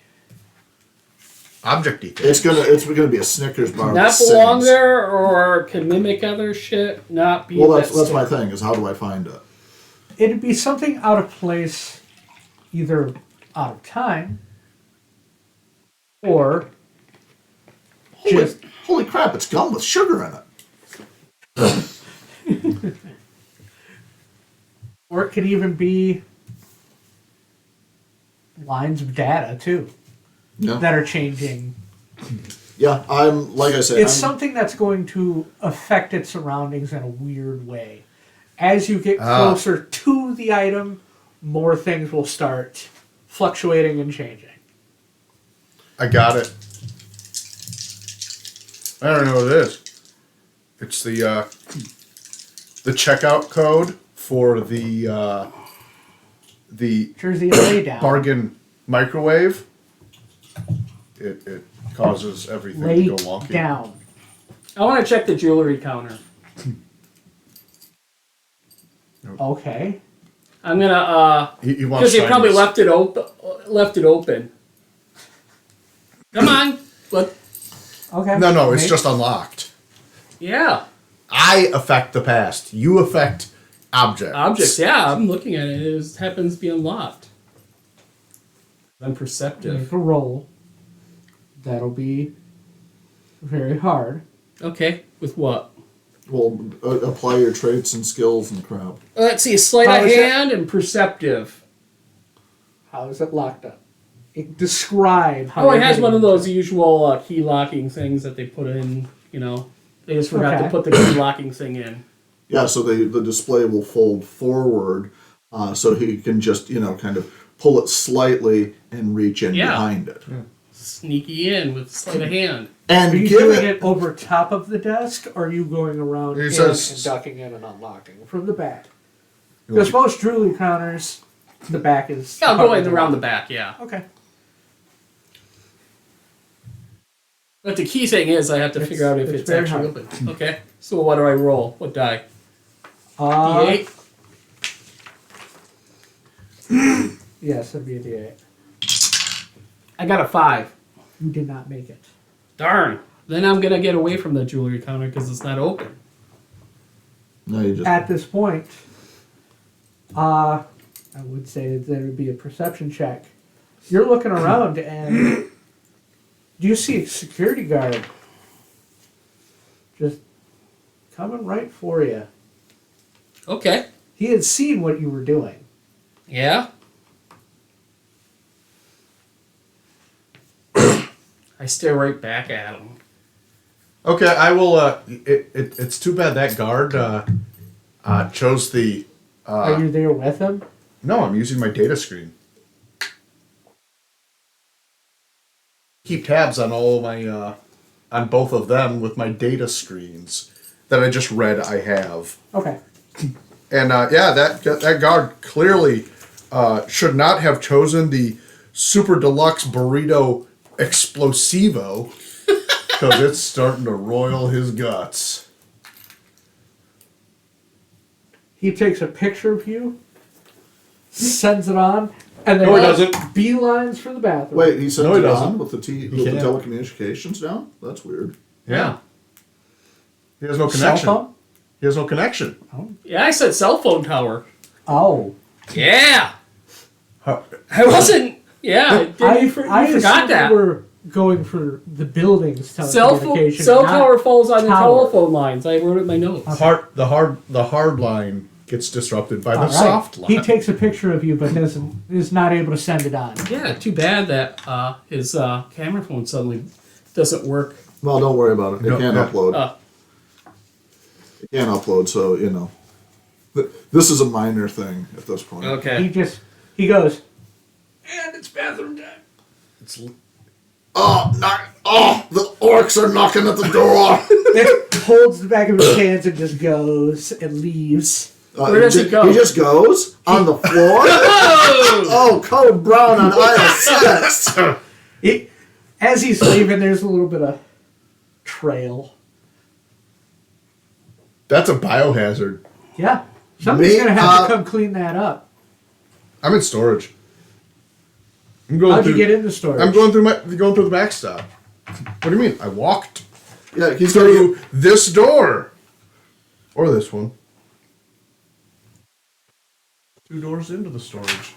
Object detail. It's gonna be a Snickers bar. Not that belong sings. there or can mimic other shit. Not be. Well, that that's my stick. thing. Is how do I find it? It'd be something out of place, either out of time, or just... Holy crap! It's gum with sugar in it. Or it could even be lines of data, too, Yeah. that are changing. Yeah, I'm like I said. It's I'm- something that's going to affect its surroundings in a weird way. As you get closer to the item, more things will start fluctuating and changing. I got it. I don't know what it is. It's the checkout code for the Jersey lay down. bargain microwave. It causes everything Lay to go wonky. down. I want to check the jewelry counter. Okay. I'm gonna He wants because they probably shinies. left it open. Come on, but Okay. No, it's Maybe- just unlocked. yeah, I affect the past. You affect objects. objects. Yeah, I'm looking at it. It happens to be unlocked. I'm perceptive. Make a roll. That'll be very hard. Okay, with what? Well, apply your traits and skills and crap. Let's see, sleight How of is it? hand and perceptive. How is it locked up? Describe how. Oh, it you're has getting one of into those usual key locking things that they put in. They just forgot to Okay. put the key locking thing in. Yeah, so the display will fold forward, so he can just kind of pull it slightly and reach in Yeah. behind it. sneaky in with sleight of hand. And Are you give doing it. it over top of the desk, or are you going around He in says- and ducking in and unlocking from the back? Because most jewelry counters, the back is. Yeah, I'll go covered in around the up. back, yeah. Okay. But the key thing is I have to It's- figure out if it's it's very actually hard. open. Okay. So what do I roll? What die? D8? Yes, that'd be a D8. I got a 5. You did not make it. Darn. Then I'm gonna get away from the jewelry counter because it's not open. No, you just. At this point, I would say that there would be a perception check. You're looking around and you see a security guard just coming right for you. Okay. He had seen what you were doing. Yeah. I stare right back at him. Okay, I will. It's too bad that guard chose the. Are you there with him? No, I'm using my data screen. Keep tabs on all my on both of them with my data screens that I just read I have. Okay. And yeah, that guard clearly should not have chosen the super deluxe burrito explosivo because it's starting to roil his guts. He takes a picture of you, sends it on, and then No, he doesn't. beelines for the bathroom. Wait, he sends No, he it doesn't. on with the with the can't. telecommunications down? That's weird. Yeah. He has no Cell connection. phone? He has no connection. Yeah, I said cell phone tower. Oh. Yeah. Huh. I wasn't. Yeah. You forgot assumed that. we were going for the building's Cell telecommunication. cell not- tower falls on the tower. telephone lines. I wrote it in my notes. The hard line gets disrupted by the All right. soft line. He takes a picture of you, but is not able to send it on. Yeah, too bad that his camera phone suddenly doesn't work. Well, don't worry about it. It No, can't yeah. upload. It can't upload, so, you know. This is a minor thing at this point. Okay. He goes, and it's bathroom time. It's The orcs are knocking at the door! Then holds the back of his hands and just goes and leaves. Where does he go? He just goes on the floor? Oh, code brown on aisle 6! As he's leaving, there's a little bit of trail. That's a biohazard. Yeah. Somebody's going to have Me, to come clean that up. I'm in storage. I'm going How'd through, you get into storage? I'm going through the backstop. What do you mean? I walked Yeah, he's going to through this door. Or this one. 2 doors into the storage.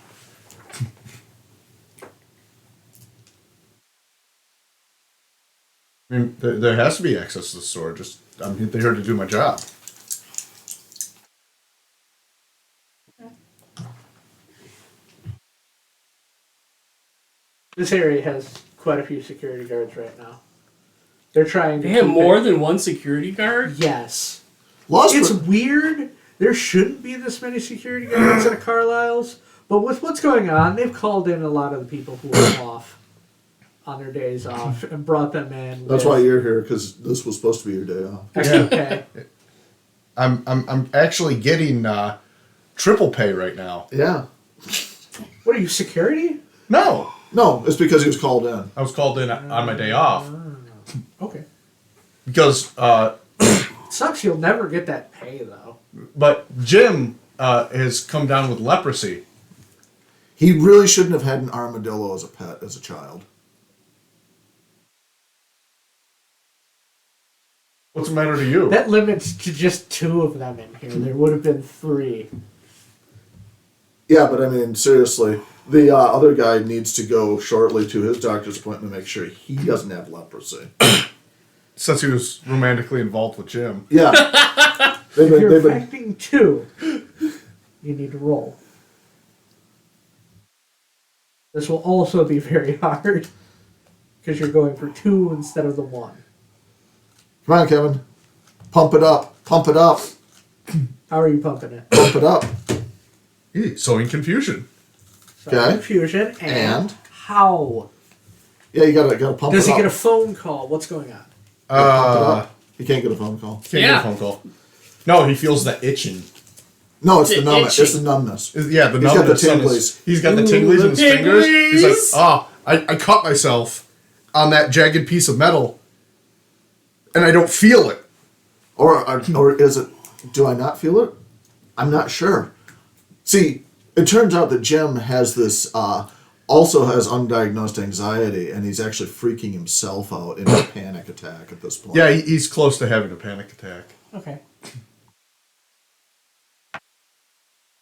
I mean, there has to be access to the storage. I'm here to do my job. This area has quite a few security guards right now. They're trying to They have keep more it- than one security guard? Yes. Lost It's for- weird. There shouldn't be this many security guards at Carlisle's, but with what's going on, they've called in a lot of the people who are off on their days off and brought them in. That's with why you're here, because this was supposed to be your day off. extra pay. I'm actually getting triple pay right now. Yeah. What are you, security? No, No, it's because he was called in. I was called in on my day off Okay. because Sucks you'll never get that pay, though. but Jim has come down with leprosy. He really shouldn't have had an armadillo as a pet as a child. What's the matter to you? That limits to just 2 of them in here. There would have been 3. Yeah, but I mean, seriously, the other guy needs to go shortly to his doctor's appointment to make sure he doesn't have leprosy. Since he was romantically involved with Jim. Yeah. If you're they've been, affecting 2, you need to roll. This will also be very hard because you're going for 2 instead of the 1. come on, Kevin. Pump it up. Pump it up. How are you pumping it? Pump it up. Sowing confusion. So Okay. confusion And? how? Yeah, you gotta pump Does it he up. get a phone call? What's going on? Pump it up. He can't get a phone call. Can't get a phone call. No, he feels the itching. No, it's the numbness. itchy. It's the numbness. Yeah, the He's got the numbness on tinglies. his, he's got the Ooh, tinglies the in his fingers. He's like, tinglies. I caught myself on that jagged piece of metal, and I don't feel it. Or is it? Do I not feel it? I'm not sure. See, it turns out that Jim has this. Also has undiagnosed anxiety, and he's actually freaking himself out in a panic attack at this point. Yeah, he's close to having a panic attack. Okay.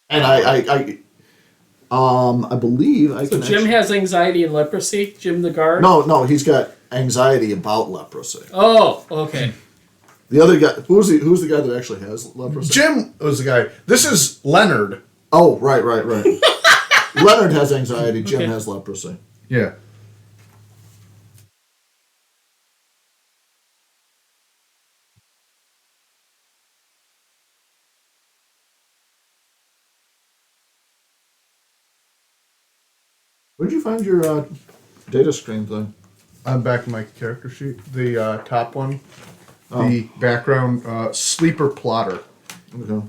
And I believe I So can. Jim has anxiety and leprosy. Jim the guard. No, he's got anxiety about leprosy. Oh, okay. The other guy, who's the guy that actually has leprosy? Jim was the guy. This is Leonard. Oh, right. Leonard has anxiety. Jim Okay. has leprosy. Yeah. Where'd you find your data screen thing? I'm back in my character sheet. The top one. The background sleeper plotter. Okay.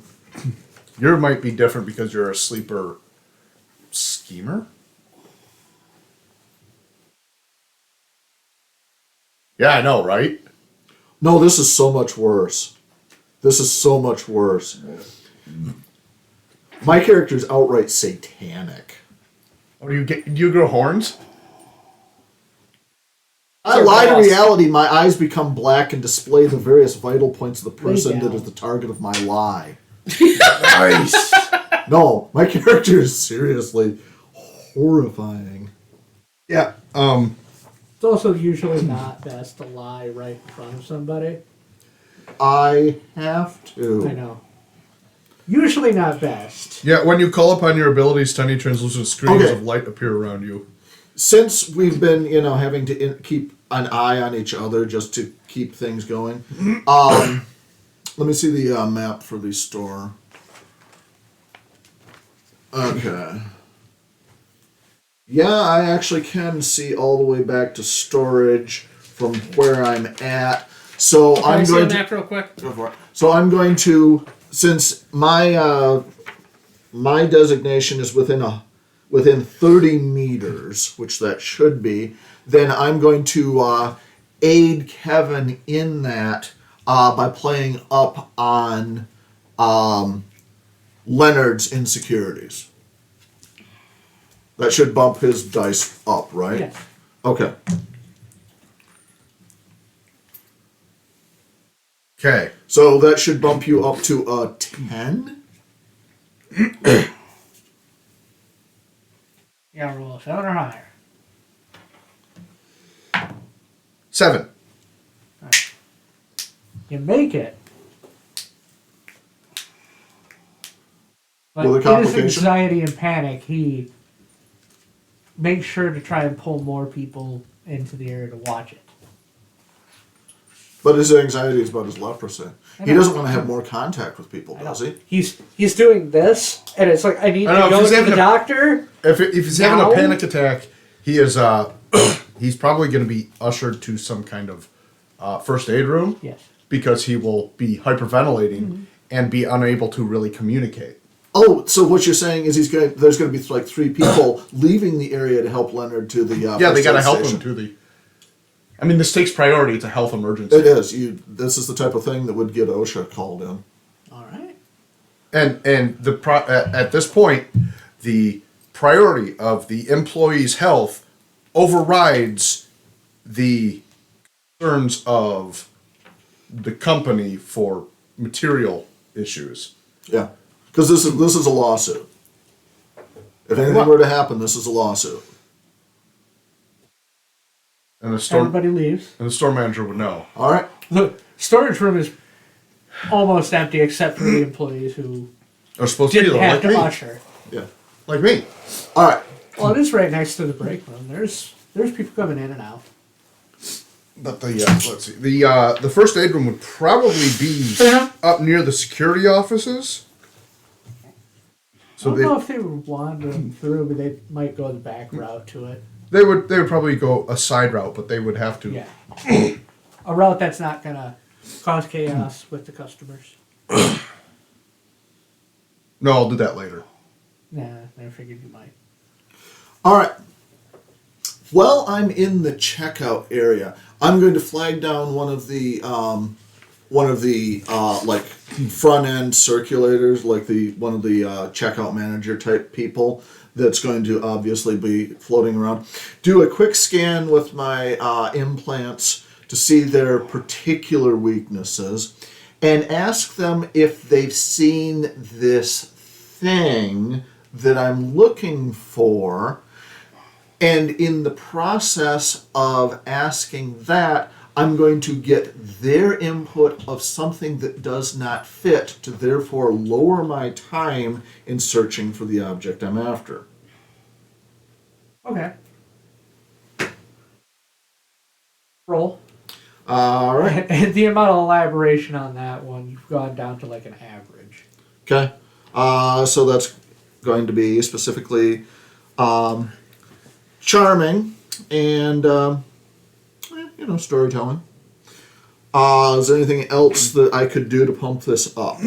Yours might be different because you're a sleeper schemer. Yeah, I know, right? No, this is so much worse. My character's outright satanic. Oh, do you grow horns? I lie to reality. My eyes become black and display the various vital points of the person down. that is the target of my lie. Nice. No, my character is seriously horrifying. Yeah. It's also usually not best to lie right in front of somebody. I have to. I know. Usually not best. Yeah. When you call upon your abilities, tiny translucent streams Okay. of light appear around you. Since we've been, having to keep an eye on each other just to keep things going, let me see the map for the store. Okay. Yeah, I actually can see all the way back to storage from where I'm at. So Can I'm I see going a to map real quick? go for it. So I'm going to, since my my designation is within 30 meters, which that should be, then I'm going to aid Kevin in that by playing up on Leonard's insecurities. That should bump his dice up, right? Yes. Okay. Okay. So that should bump you up to a 10? Yeah, roll a 7 or higher. 7. You make it. But With a in his complication? anxiety and panic, he makes sure to try and pull more people into the area to watch it. But his anxiety is about his leprosy. I He know. doesn't want to have more contact with people, I does know. he? He's doing this, and it's like, I need I know, to if go he's to having the a- doctor. If he's having Now? a panic attack, he is he's probably going to be ushered to some kind of first aid room. Yes. Because he will be hyperventilating and be unable to really communicate. Oh, so what you're saying is there's going to be like 3 people leaving the area to help Leonard to the Yeah, they first got to aid help station. him to the. I mean, this takes priority. It's a health emergency. It is. This is the type of thing that would get OSHA called in. All right. And at this point, the priority of the employee's health overrides the concerns of the company for material issues. Yeah, because this is a lawsuit. If anything were to happen, this is a lawsuit. And the store Everybody leaves. and the store manager would know. All right. The storage room is almost empty except for the employees who They're supposed to be didn't there, have like to me. usher. Yeah. Like me. All right. Well, it is right next to the break room. There's people coming in and out. But the let's see, the first aid room would probably be up near the security offices. I So don't they know if they would wander them through, but they might go the back route to it. They would probably go a side route, but they would have to. Yeah. A route that's not going to cause chaos with the customers. No, I'll do that later. Nah, I figured you might. All right. While I'm in the checkout area, I'm going to flag down one of the like front end circulators, like one of the checkout manager type people that's going to obviously be floating around. Do a quick scan with my implants to see their particular weaknesses, and ask them if they've seen this thing that I'm looking for. And in the process of asking that, I'm going to get their input of something that does not fit to therefore lower my time in searching for the object I'm after. Okay. Roll. All right. And the amount of elaboration on that one, you've gone down to like an average. Okay. So that's going to be specifically charming and storytelling. Is there anything else that I could do to pump this up?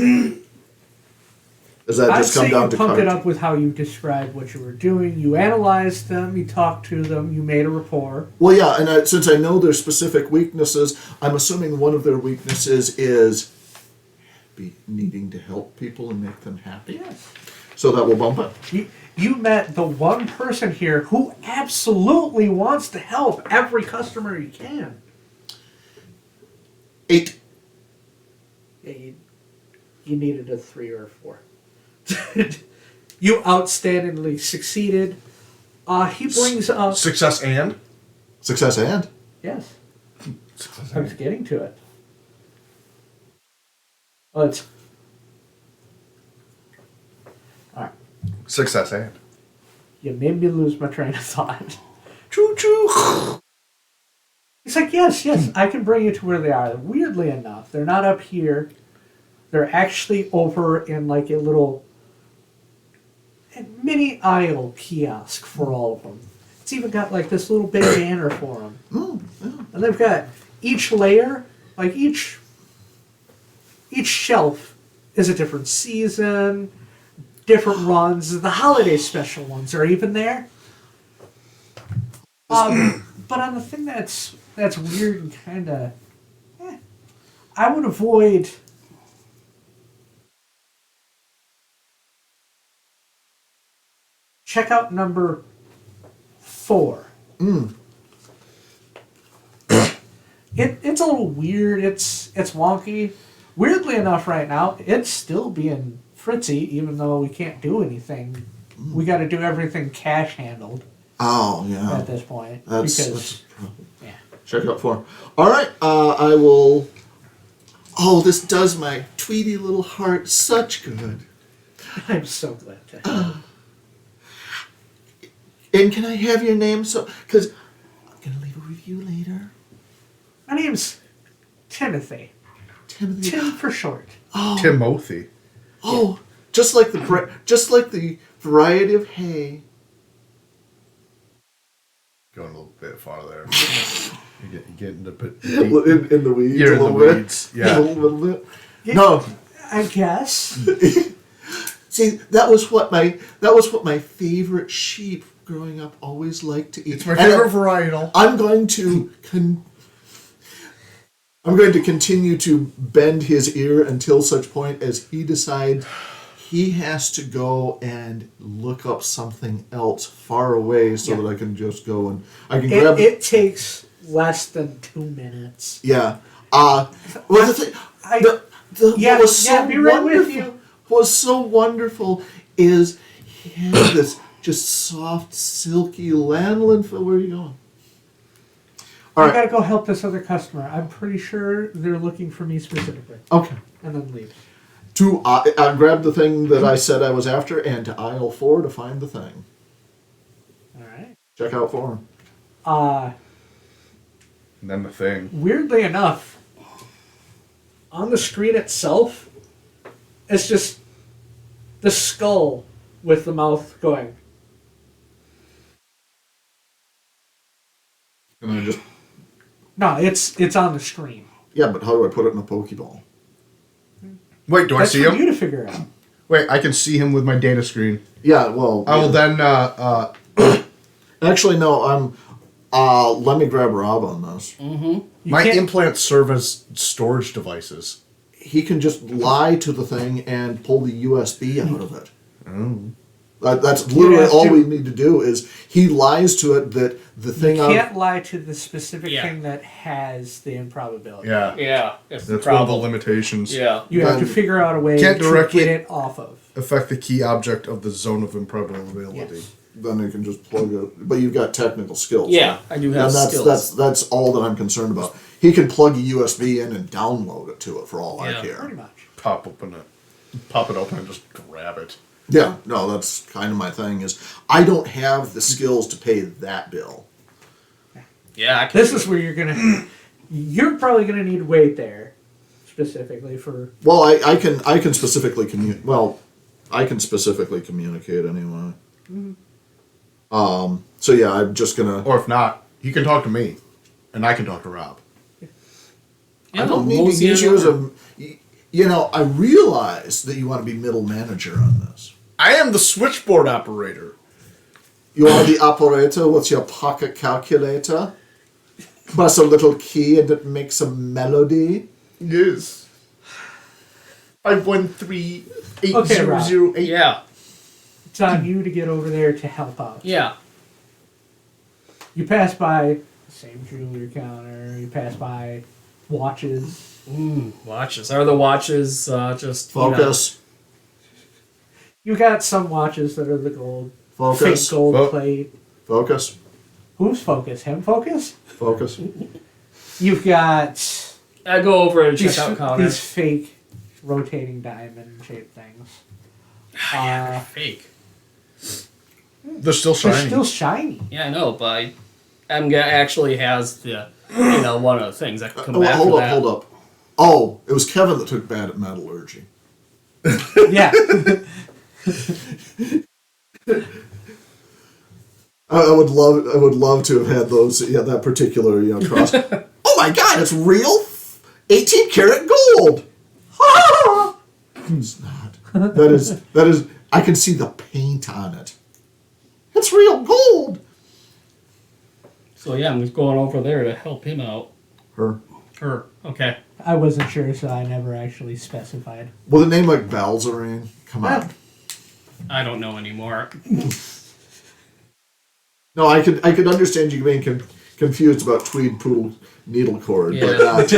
Does that I'd just come say down you to pumped it cart? up with how you described what you were doing. You analyzed them, you talked to them, you made a rapport. Well, yeah, and since I know their specific weaknesses, I'm assuming one of their weaknesses is needing to help people and make them happy. Yes. So that will bump it. You met the one person here who absolutely wants to help every customer he can. 8. Yeah, you needed a 3 or a 4. You outstandingly succeeded. He brings up... Success and? Success and? Yes, Success I was and. getting to it. Let's... Alright. Success and. You made me lose my train of thought. Choo-choo! He's like, yes, I can bring you to where they are. Weirdly enough, they're not up here. They're actually over in like a little mini aisle kiosk for all of them. It's even got like this little big banner for them. And they've got each layer, like each shelf is a different season, different runs. The holiday special ones are even there. But on the thing that's weird and kind of, I would avoid. Checkout number 4. It's a little weird. It's wonky. Weirdly enough, right now it's still being fritzy, even though we can't do anything. We got to do everything cash handled. Oh, yeah. At this point, That's because a problem. yeah. Checkout 4. All right. I will... Oh, this does my tweedy little heart such good. I'm so glad to help. And can I have your name? Because I'm going to leave a review later. My name's Timothy. Timothy. Tim for short. Oh, Timothy. oh, just like the variety of hay. Going a little bit far there. You get into In the weeds. You're a in the little bit. weeds. Yeah. A little bit. Yeah, No. I guess. See, that was what my favorite sheep growing up always liked to eat. It's my favorite varietal. I'm going to continue to bend his ear until such point as he decides he has to go and look up something else far away so that I can just go and I can grab It takes less than 2 minutes. Yeah. Well, the thing, what was so be right with wonderful, you. what was so wonderful is he had this just soft, silky lanolin. Where are you going? All I right. gotta go help this other customer. I'm pretty sure they're looking for me specifically. Okay. And then leave. I grabbed the thing that I said I was after, and to aisle 4 to find the thing. Alright. Check out 4. And then the thing. Weirdly enough, on the screen itself, it's just the skull with the mouth going. And I just No, it's on the screen. yeah, but how do I put it in a Pokeball? Wait, do I That's see for him? you to figure out. Wait, I can see him with my data screen. Yeah, well, I will then. actually no. Let me grab Rob on this. You My can't- implants serve as storage devices. He can just lie to the thing and pull the USB out of it. That's literally have all to- we need to do is he lies to it that the thing You out can't lie to the specific Yeah. thing that has the improbability. Yeah, Yeah, it's the that's one of the problem. limitations. Yeah. You have to Then- figure out a way Can't to directly- get it off of. Affect the key object of the zone of improbability. Yes. then you can just plug it. But you've got technical skills. Yeah, I do have And that's skills. that's all that I'm concerned about. He can plug a USB in and download it to it for all I Yeah. care. Pretty much. Pop it open, and just grab it. Yeah, no, that's kind of my thing. Is I don't have the skills to pay that bill. Yeah, I can This do is it. where you're probably gonna need weight there, specifically for. Well, I can specifically communicate. Well, I can specifically communicate anyway. So yeah, I'm just gonna. Or if not, he can talk to me, and I can talk to Rob. I don't need to mosey use on you as over. a. You know, I realize that you want to be middle manager on this. I am the switchboard operator. You are the operator with your pocket calculator. Press a little key and it makes a melody. Yes. 513 Okay, Rob. 8008. Yeah, It's on you to get over there to help out. yeah. You pass by the same jewelry counter. You pass by watches. Watches. Are the watches just Focus. You got some watches that are the gold, Focus. fake gold Fo- plate. Focus. Who's Focus? Him Focus? Focus. You've got I go over and check these, out counter. these fake rotating diamond shaped things. Fake. They're still They're shiny. still shiny. Yeah, I know, but MGA actually has the one of the things that can come back Hold for up, that. hold up. Oh, it was Kevin that took bad at metallurgy. Yeah. I would love to have had those. Yeah, that particular cross. Oh my God, it's real, 18 karat gold. It's not. That is. I can see the paint on it. It's real gold. So yeah, I'm just going over there to help him out. Her. Her. Okay. I wasn't sure, so I never actually specified. With a name like Balzarine, come on. I don't know anymore. No, I could understand you being confused about tweed poodle needle cord, Yeah. but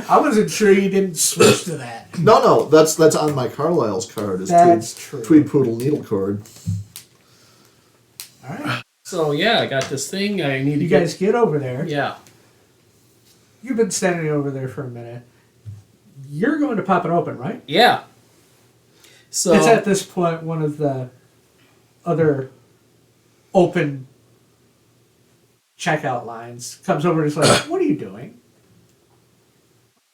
I wasn't sure you didn't switch to that. no, that's on my Carlisle's card. Is That's true. tweed poodle needle cord. All right. So yeah, I got this thing. I need to You guys get over there. Yeah. You've been standing over there for a minute. You're going to pop it open, right? Yeah. So It's at this point one of the other open checkout lines comes over and is like, "What are you doing?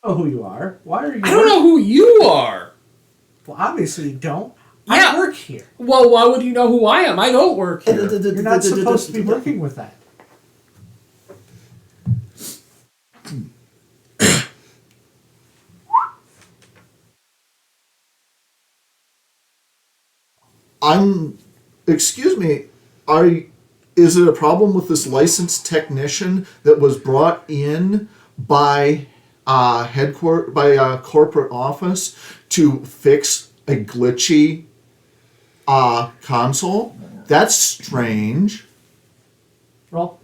I don't know who you are. Why are you?" I don't know who you are. Well, obviously you don't. Yeah. I work here. Well, why would you know who I am? I don't work here. You're not supposed to be working with that. Excuse me, is it a problem with this licensed technician that was brought in by corporate office to fix a glitchy console? That's strange. Roll.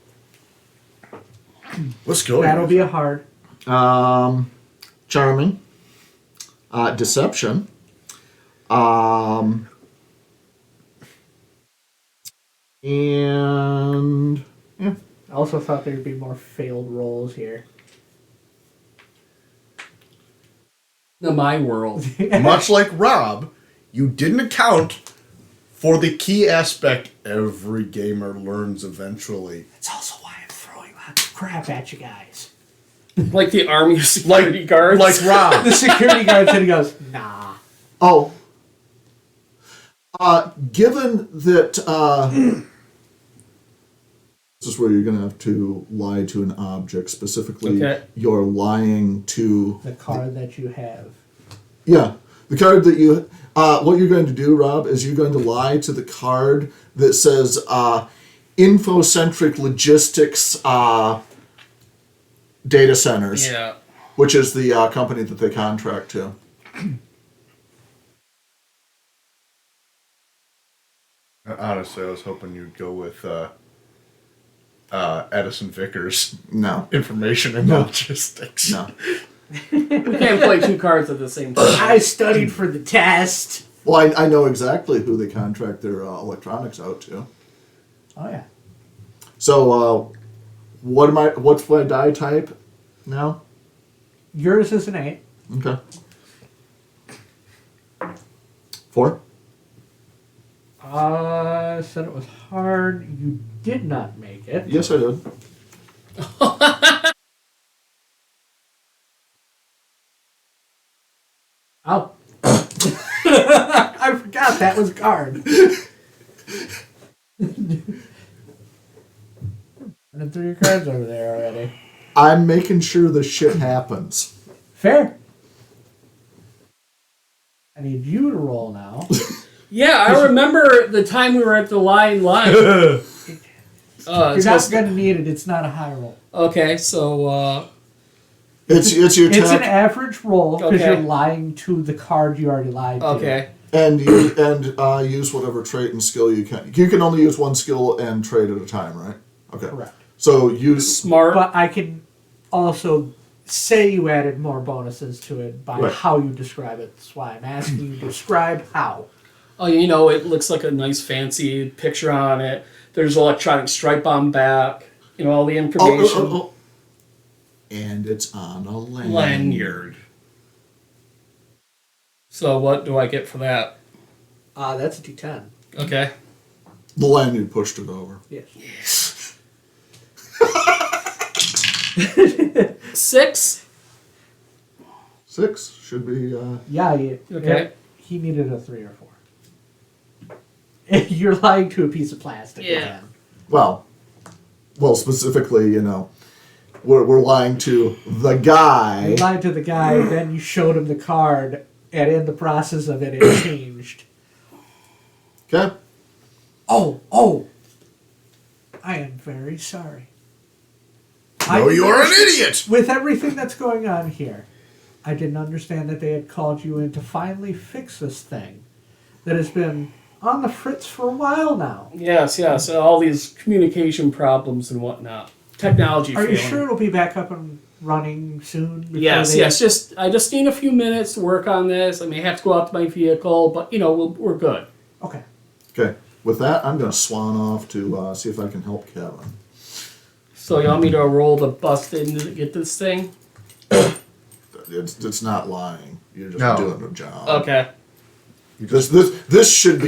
Let's go. That'll be a hard. Charming. Deception. And yeah. I also thought there'd be more failed rolls here. In my world. Much like Rob, you didn't account for the key aspect every gamer learns eventually. That's also why I'm throwing lots of crap at you guys. Like the army of security guards. Like Rob. The security guard said, he goes, "Nah." Oh. Given that This is where you're going to have to lie to an object. Specifically, Okay. you're lying to... The card that you have. Yeah. The card that you... what you're going to do, Rob, is you're going to lie to the card that says Infocentric Logistics Data Centers, Yeah. which is the company that they contract to. Honestly, I was hoping you'd go with Edison Vickers No. information and logistics. No. We can't play two cards at the same time. I studied for the test. Well, I know exactly who they contract their electronics out to. Oh yeah. So, what's my die type now? Yours is an 8. Okay. 4? Said it was hard. You did not make it. Yes, I did. Oh. I forgot that was a card. Running through your cards over there already. I'm making sure this shit happens. Fair. I need you to roll now. Yeah, I remember the time we were at the line. You're It's not going to need it. It's not a high roll. okay, so It's your It's an tech, average roll because Okay. you're lying to the card you already lied to. okay, and use whatever trait and skill you can. You can only use one skill and trait at a time, right? Okay. Correct. So use smart. But I can also say you added more bonuses to it by Right. how you describe it. That's why I'm asking you to describe how. Oh, you know, it looks like a nice fancy picture on it. There's electronic stripe on back. You know, all the information. And it's on a lanyard. Lanyard. So what do I get for that? That's a D10. Okay. The lanyard pushed it over. Yes. 6. 6 should be. Yeah. Okay. Yeah, he needed a 3 or 4. You're lying to a piece of plastic Yeah. again. Well, specifically, we're lying to the guy. You lied to the guy, then you showed him the card, and in the process of it, it changed. Okay. Oh! I am very sorry. No, you're an idiot! With everything that's going on here, I didn't understand that they had called you in to finally fix this thing that has been on the fritz for a while now. Yes. All these communication problems and whatnot. Technology Are you failing. sure it'll be back up and running soon? before Yes. they- I just need a few minutes to work on this. I may have to go out to my vehicle, but we're good. Okay. Okay. With that, I'm going to swan off to see if I can help Kevin. So you want me to roll the bust in to get this thing? It's not lying. You're just No. doing a job. Okay. This should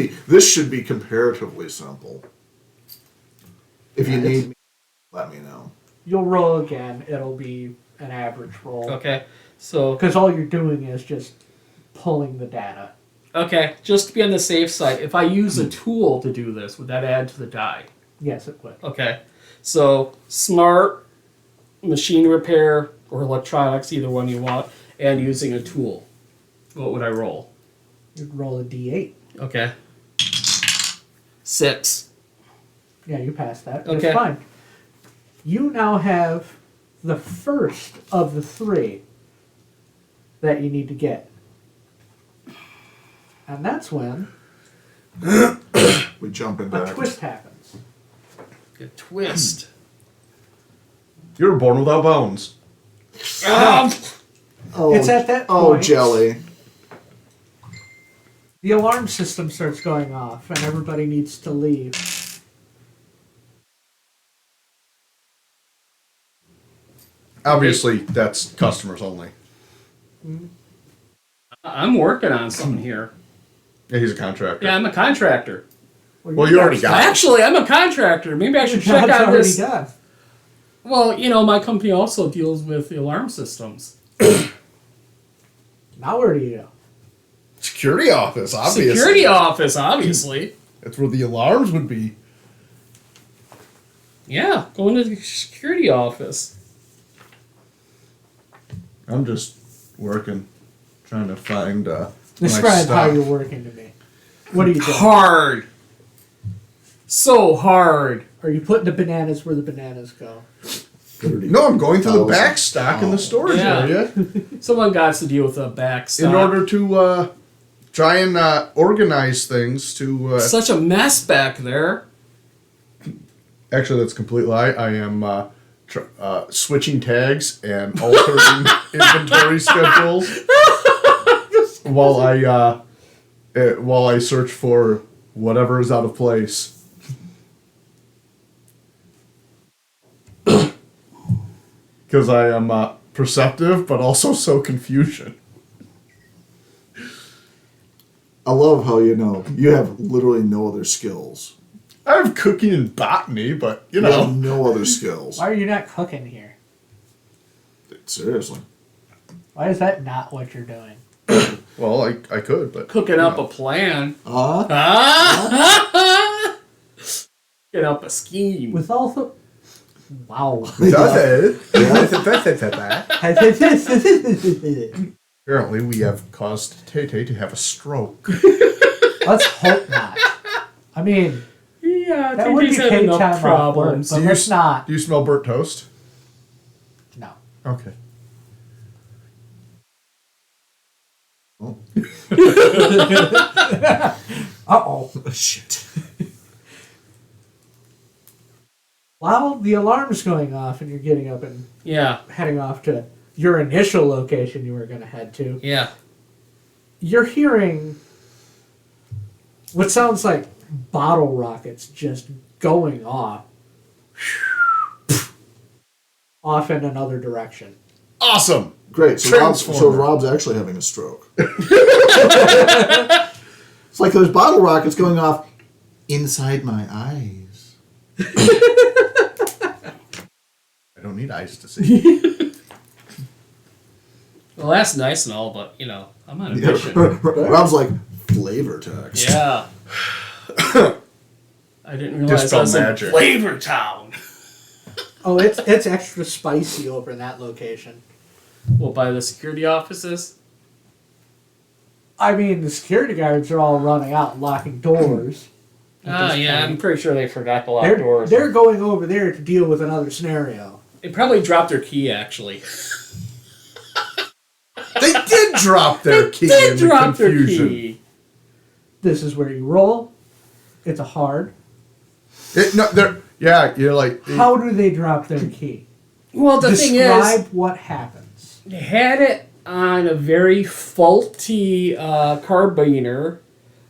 be comparatively simple. If you need me, let me know. You'll roll again. It'll be an average roll. Okay. So Because all you're doing is just pulling the data. okay, just to be on the safe side, if I use a tool to do this, would that add to the die? Yes, it would. Okay. So smart, machine repair, or electronics, either one you want, and using a tool. What would I roll? You'd roll a D8. Okay. 6. Yeah, you passed that. Okay. That's fine. You now have the first of the 3 that you need to get. And that's when We jump into a action. twist happens. A twist. You were born without bones. Oh, It's at that Oh, point- jelly. The alarm system starts going off, and everybody needs to leave. Obviously, that's customers only. I'm working on something here. Yeah, he's a contractor. Yeah, I'm a contractor. Well, you already got it. Actually, I'm a contractor. Maybe I Your should check job's on already this. done. Well, my company also deals with the alarm systems. Now where do you go? Security office, obviously. Security office, obviously. That's where the alarms would be. Yeah, go into the security office. I'm just working, trying to find my Describe how stuff. you're working to me. What are you doing? Hard. So hard. Are you putting the bananas where the bananas go? 30. No, I'm going to the 1,000. back stock in the storage Yeah. area Someone got to deal with the backstop. in order to try and organize things to. Such a mess back there. Actually, that's a complete lie. I am switching tags and altering inventory schedules while I search for whatever is out of place. Because I am perceptive, but also so confusion. I love how you have literally no other skills. I have cooking and botany, but you You have know. no other skills. Why are you not cooking here? Seriously. Why is that not what you're doing? Well, I could, but Cooking up a plan. Huh? Ah! Cooking up a scheme. With all the... Wow. Apparently, we have caused Tay-Tay to have a stroke. Let's hope not. I mean, Yeah, that would be TJ's had paid enough time off work, problems. but let's not. Do you smell burnt toast? No. Okay. Oh. Uh-oh. Shit. While the alarm's going off and you're getting up and Yeah, heading off to your initial location you were going to head to, yeah. you're hearing what sounds like bottle rockets just going off in another direction. Awesome! Great. So Transformer. Rob's actually having a stroke. It's like there's bottle rockets going off inside my eyes. I don't need eyes to see. Well, that's nice and all, but, I'm on a Yeah. mission. Rob's like flavor text. Yeah. I didn't realize Dispel I was magic. in Flavor Town. Oh, it's extra spicy over in that location. Well, by the security offices? I mean, the security guards are all running out and locking doors. at Oh, this yeah, I'm point. pretty sure they forgot to lock They're, doors. they're going over there to deal with another scenario. They probably dropped their key, actually. They did drop their key They in the dropped their confusion. key. This is where you roll. It's a hard. You're like... How do they drop their key? Well, the thing Describe is, what happens. they had it on a very faulty carabiner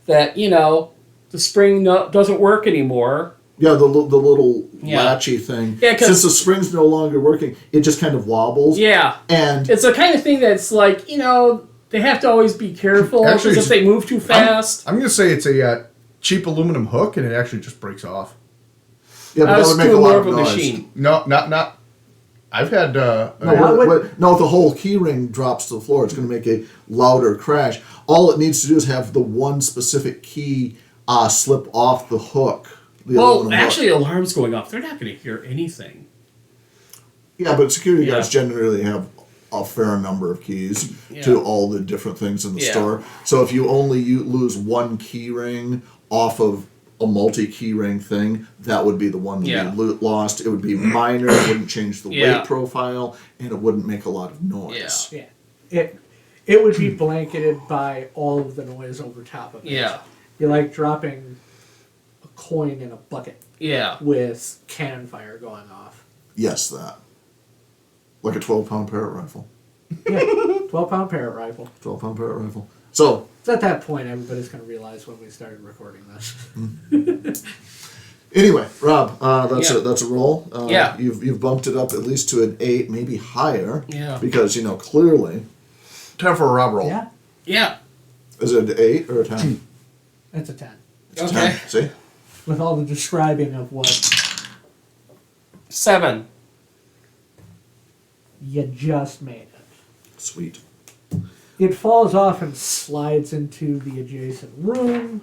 that, the spring doesn't work anymore. Yeah, the little Yeah. latchy thing. Yeah, 'cause- since the spring's no longer working, it just kind of wobbles. Yeah. And It's the kind of thing that's like, they have to always be careful Actually, because if they move too fast. I'm going to say it's a cheap aluminum hook, and it actually just breaks off. yeah, but I that was would make a doing lot more of of a noise. machine. No, not... I've had... No, That would- if the whole key ring drops to the floor, it's going to make a louder crash. All it needs to do is have the one specific key slip off the hook. The Well, aluminum hook. actually, alarms going off. They're not going to hear anything. Yeah, but security Yeah. guards generally have a fair number of keys Yeah. to all the different things in the Yeah. store. So if you only lose one key ring off of a multi-key ring thing, that would be the one that Yeah. you lost. It would be minor, it wouldn't change the Yeah. weight profile, and it wouldn't make a lot of noise. Yeah. It would be blanketed by all of the noise over top of it. Yeah. You're like dropping a coin in a bucket Yeah. with cannon fire going off. Yes, that. Like a 12-pound parrot rifle. Yeah. 12-pound parrot rifle. 12-pound parrot rifle. So, It's at that point everybody's going to realize when we started recording this. anyway, Rob, Yeah. that's a roll. Yeah. You've bumped it up at least to an 8, maybe higher. Yeah. Because, clearly... Time for a Rob roll. Yeah, Yeah. Is it an 8 or a 10? it's a 10. It's a Okay. 10. See? With all the describing of what 7. you just made it. Sweet. It falls off and slides into the adjacent room.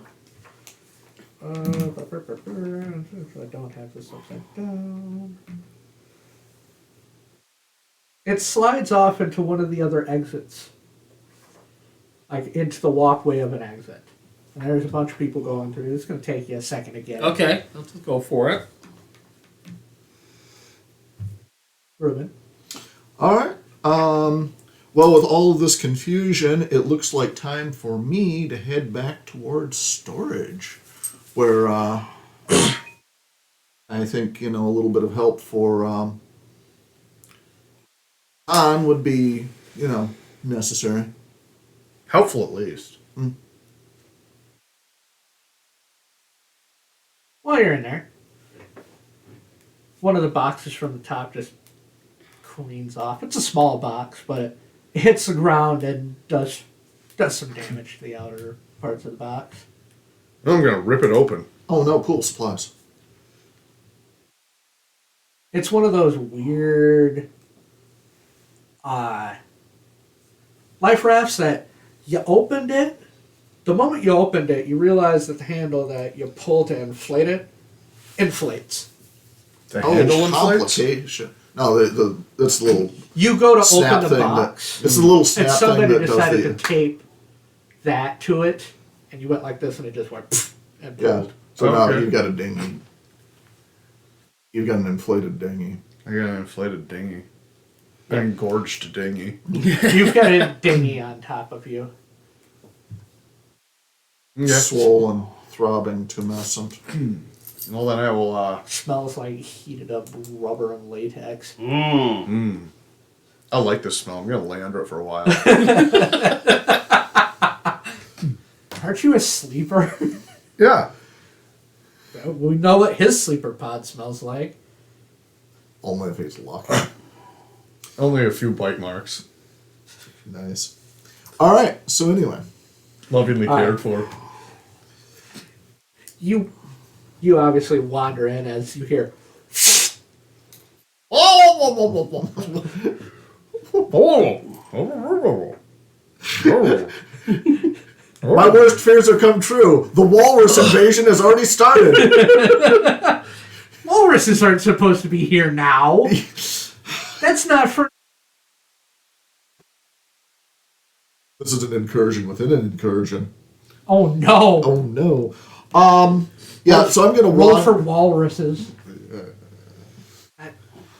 so I don't have this upside down. It slides off into one of the other exits. Like into the walkway of an exit. And there's a bunch of people going through. It's going to take you a second to get it. Okay, let's go for it. Ruben. All right. Well, with all of this confusion, it looks like time for me to head back towards storage, where I think a little bit of help for on would be necessary. Helpful at least. While you're in there, one of the boxes from the top just cleans off. It's a small box, but it hits the ground and does some damage to the outer parts of the box. I'm gonna rip it open. Oh no, cool supplies. It's one of those weird life rafts that you opened it. The moment you opened it, you realize that the handle that you pull to inflate it inflates. The handle inflates? Complication. No, that's the little You go to snap open the thing. box, It's a little and snap thing somebody that does decided the. to tape that to it, and you went like this, and it just went pfft and Yeah. pulled. So now Okay. you've got a dinghy. You've got an inflated dinghy. I got an inflated dinghy. An engorged dinghy. You've got a dinghy on top of you. Swollen, throbbing, tumescent. Well, then I will, Smells like heated up rubber and latex. Mmm. I like this smell. I'm gonna lay under it for a while. Aren't you a sleeper? Yeah. We know what his sleeper pod smells like. Only if he's lucky. Only a few bite marks. Nice. All right. So anyway, Lovingly cared for. You obviously wander in as you hear. my worst fears have come true. The walrus invasion has already started. Walruses aren't supposed to be here now. That's not for. This is an incursion within an incursion. Oh no! Oh no. Yeah. So I'm gonna Roll for walruses.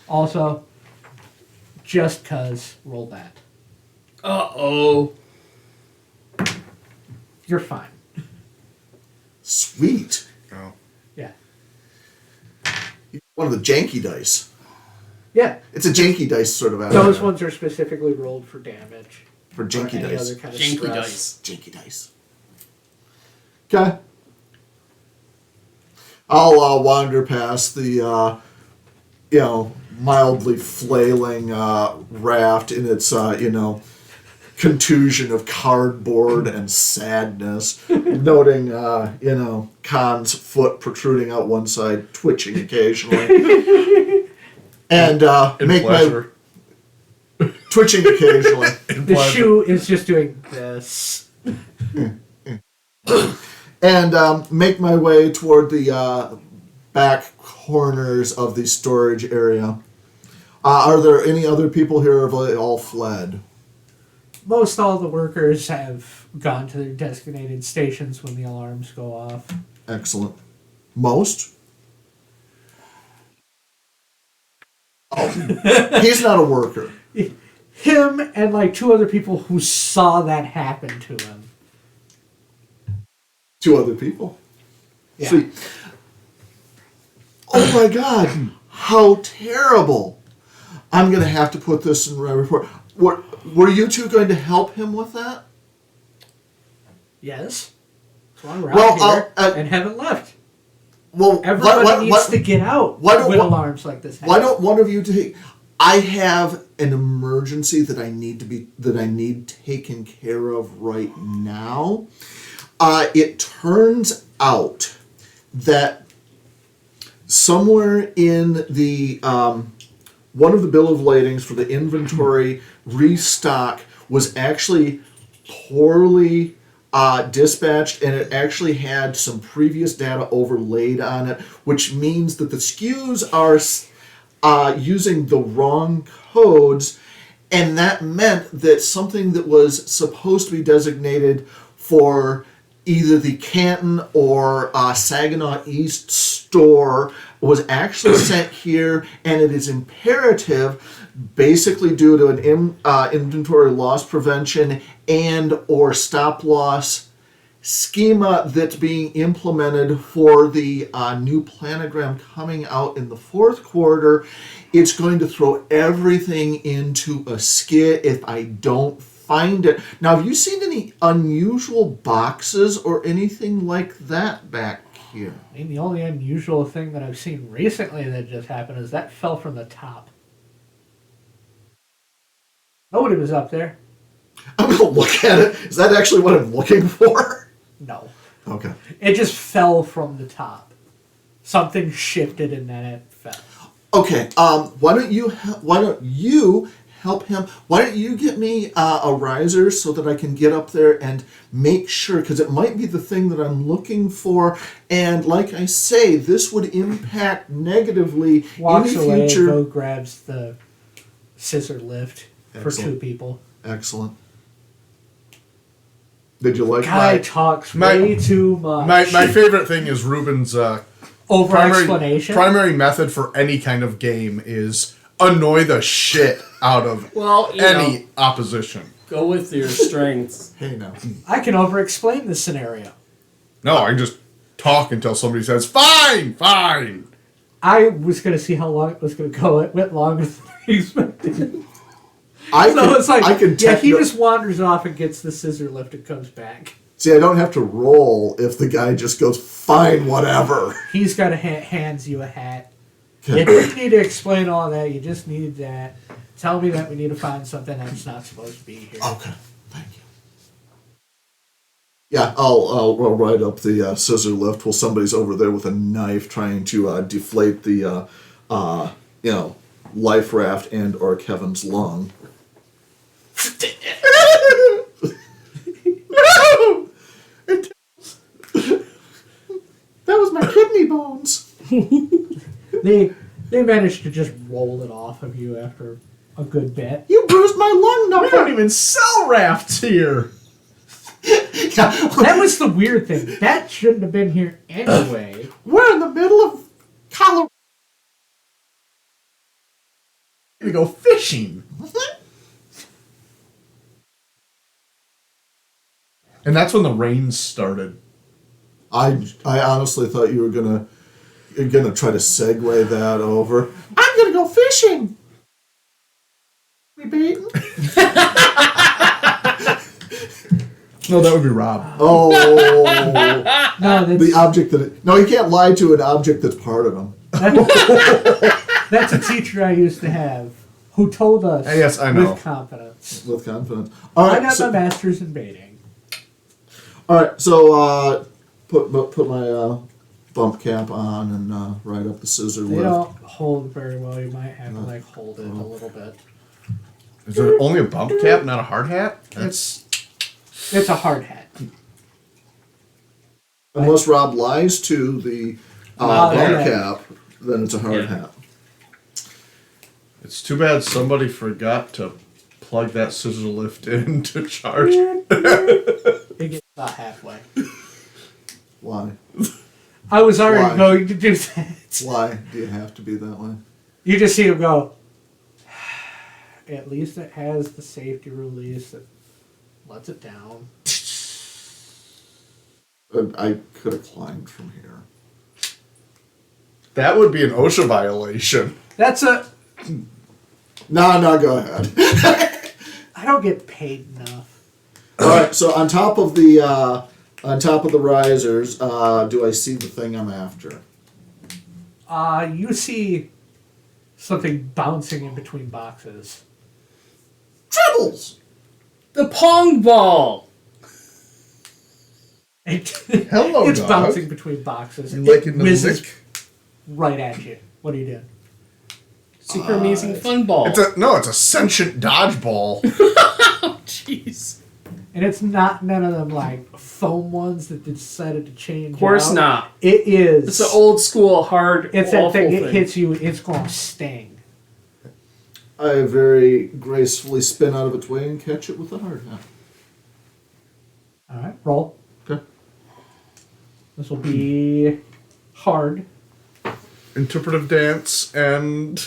Also, just cause, roll that. Uh-oh. You're fine. Sweet. Oh. Yeah. One of the janky dice. Yeah. It's a janky dice sort of. Those ones are specifically rolled for damage. For Or janky any dice. other kind of Janky stress. dice. Janky dice. Okay. I'll wander past the, mildly flailing raft in its, contusion of cardboard and sadness, noting, Khan's foot protruding out one side, twitching occasionally, and make pleasure. my twitching occasionally. The shoe is just doing this. And make my way toward the back corners of the storage area. Are there any other people here, or have they all fled? Most all the workers have gone to their designated stations when the alarms go off. Excellent. Most? Oh, he's not a worker. Him and like two other people who saw that happen to him. Two other people. Yeah. Sweet. Oh my God! How terrible! I'm gonna have to put this in my report. Were you two going to help him with that? Yes. So I'm around here I'll- and haven't left. Well, Everybody needs to get out why don't- when why- alarms like this happen. Why don't one of you take? I have an emergency that I need taken care of right now. It turns out that somewhere in the one of the bill of ladings for the inventory restock was actually poorly dispatched, and it actually had some previous data overlaid on it, which means that the SKUs are using the wrong codes, and that meant that something that was supposed to be designated for either the Canton or Saginaw East store was actually sent here, and it is imperative, basically due to an inventory loss prevention and or stop loss schema that's being implemented for the new planogram coming out in the fourth quarter. It's going to throw everything into a skid if I don't find it. Now, have you seen any unusual boxes or anything like that back here? I mean, the only unusual thing that I've seen recently that just happened is that fell from the top. Nobody was up there. I'm going to look at it. Is that actually what I'm looking for? No. Okay. It just fell from the top. Something shifted and then it fell. Okay. Why don't you help him? Why don't you get me a riser so that I can get up there and make sure, because it might be the thing that I'm looking for. And like I say, this would impact negatively Walks in the away, future. go grabs the scissor lift for Excellent. 2 people. Excellent. Did you like Guy talks way too much. My favorite thing is Ruben's Over explanation. primary method for any kind of game is annoy the shit out of Well, you any know, opposition. go with your strengths. Hey now. I can over explain the scenario. No, I can just talk until somebody says, fine, fine. I was going to see how long it was going to go. It went longer than I expected. It's like, he just wanders off and gets the scissor lift and comes back. See, I don't have to roll if the guy just goes, fine, whatever. He's got hands you a hat. You didn't need to explain all that. You just needed that. Tell me that we need to find something that's not supposed to be here. Okay, thank you. Yeah, I'll write up the scissor lift while somebody's over there with a knife trying to deflate the life raft and or Kevin's lung. That was my kidney bones. They managed to just roll it off of you after a good bit. You bruised my lung We don't even sell rafts here. Yeah, That was the weird thing. That shouldn't have been here anyway. we're in the middle of Colorado. We go fishing. And that's when the rains started. I honestly thought you were gonna try to segue that over. I'm gonna go fishing. We beaten? No, that would be Rob. Oh, No, that's, the object no, you can't lie to an object that's part of him. that's a teacher I used to have who told us Yes, I know. with confidence. With confidence. All I right, got so, my master's in baiting. all right. So put my bump cap on and ride up the scissor They lift. don't hold very well. You might have to hold it a little bit. Is there only a bump cap, not a hard hat? It's a hard hat. Unless Rob lies to the Wow, bump yeah. cap, then it's a hard hat. It's too bad somebody forgot to plug that scissor lift in to charge. It gets about halfway. Why? I was already Why? going to do that. Why do you have to be that way? You just see him go. At least it has the safety release that lets it down. I could have climbed from here. That would be an OSHA violation. That's a. No, go ahead. I don't get paid enough. All right, so on top of the risers, do I see the thing I'm after? You see something bouncing in between boxes. Tribbles! The pong ball. Hello, It's dog. bouncing between boxes. You It liking the whizzes lick? right at you. What are you doing? Super amazing fun ball. It's a sentient dodgeball. Oh, jeez. And it's not none of them like foam ones that they decided to change. Of course out. not. It is. It's an old school hard. It's that awful thing. It hits you. It's going to sting. I very gracefully spin out of its way and catch it with a hard hat. All right, roll. Okay. This will be hard. Interpretive dance and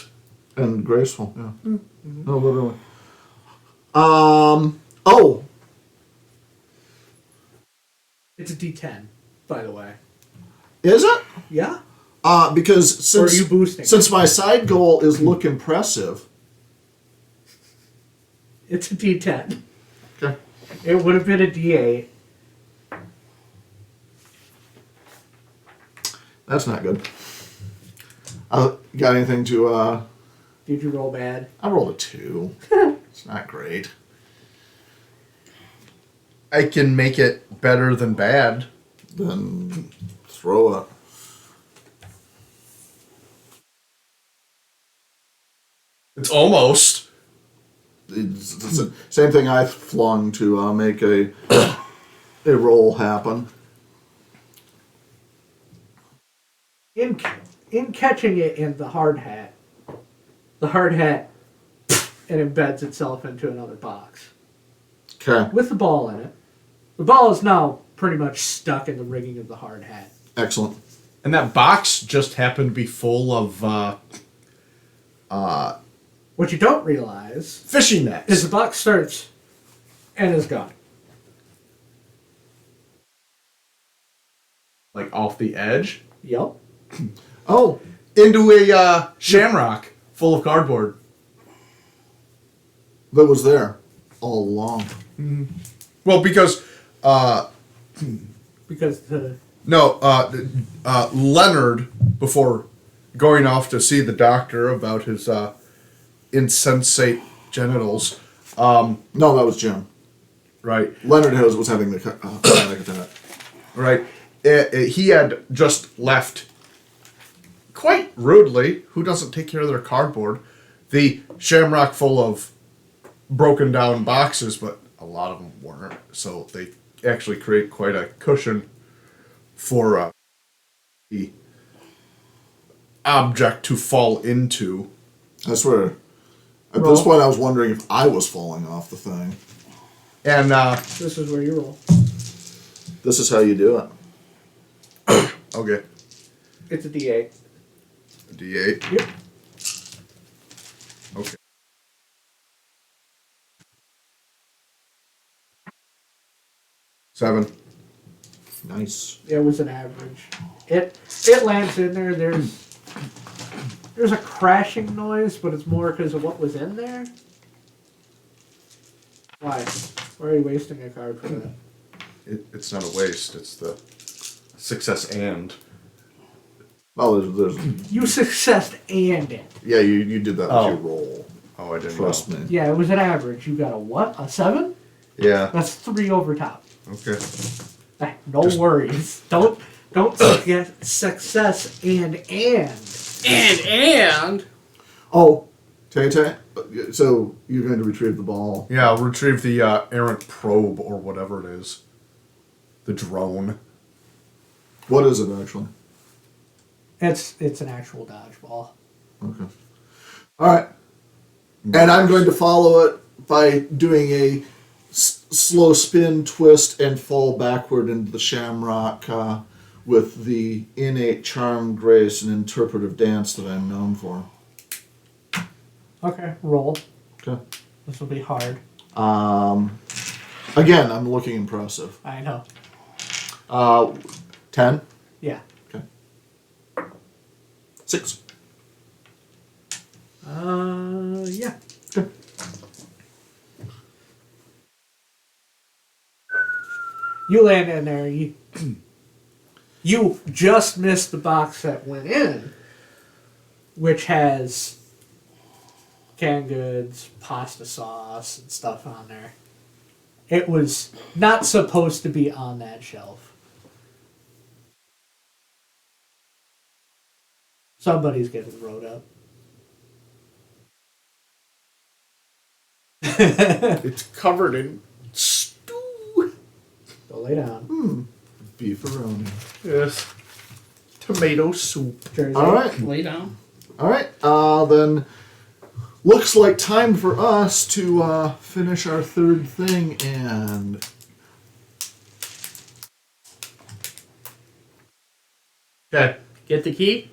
And graceful, yeah. Mm-hmm. Oh, literally. Oh, It's a D10, by the way. is it? Yeah. Because Or are since you boosting? since my side goal is look impressive. It's a D10. Okay. It would have been a D8. That's not good. Got anything to? Did you roll bad? I rolled a 2. It's not great. I can make it better than bad. Then throw it. It's almost. It's the same thing I flung to make a roll happen. In catching it in the hard hat, it embeds itself into another box Okay, with the ball in it. The ball is now pretty much stuck in the rigging of the hard hat. excellent. And that box just happened to be full of What you don't realize fishing nets. is the box starts and is gone. Like off the edge. Yep. Oh, Into a shamrock full of cardboard. that was there all along. Well, because Because the Leonard, before going off to see the doctor about his insensate genitals, No, that was Jim. right, Leonard Hose was having the panic attack. right, he had just left quite rudely. Who doesn't take care of their cardboard? The shamrock full of broken down boxes, but a lot of them weren't. So they actually create quite a cushion for the object to fall into. I swear. At Roll. this point, I was wondering if I was falling off the thing. And this is where you roll. This is how you do it. okay, It's a D8. a D8. Yep. Okay. Seven. Nice. It was an average. It lands in there. There's a crashing noise, but it's more because of what was in there. Why? Why are you wasting a card for that? It's not a waste. It's the success and. Oh, there's You successed and it. yeah, you did that Oh. with your roll. Oh, I didn't Trust know. me. Yeah, it was an average. You got a what? A 7? Yeah. That's 3 over top. Okay. No worries. Don't success and. And Oh, Tay. So you're going to retrieve the ball. Yeah, I'll retrieve the errant probe or whatever it is. The drone. What is it actually? It's an actual dodgeball. Okay. All right. And I'm going to follow it by doing a slow spin, twist, and fall backward into the shamrock with the innate charm, grace, and interpretive dance that I'm known for. Okay, roll. Okay. This will be hard. Again, I'm looking impressive. I know. 10. Yeah. Okay. 6. Yeah. Okay. You land in there. You just missed the box that went in, which has canned goods, pasta sauce, and stuff on there. It was not supposed to be on that shelf. Somebody's getting rode up. It's covered in stew. lay down. Beefaroni. Yes. Tomato soup. Jersey. All right. Lay down. All right. Then looks like time for us to finish our third thing and. Okay. Get the key.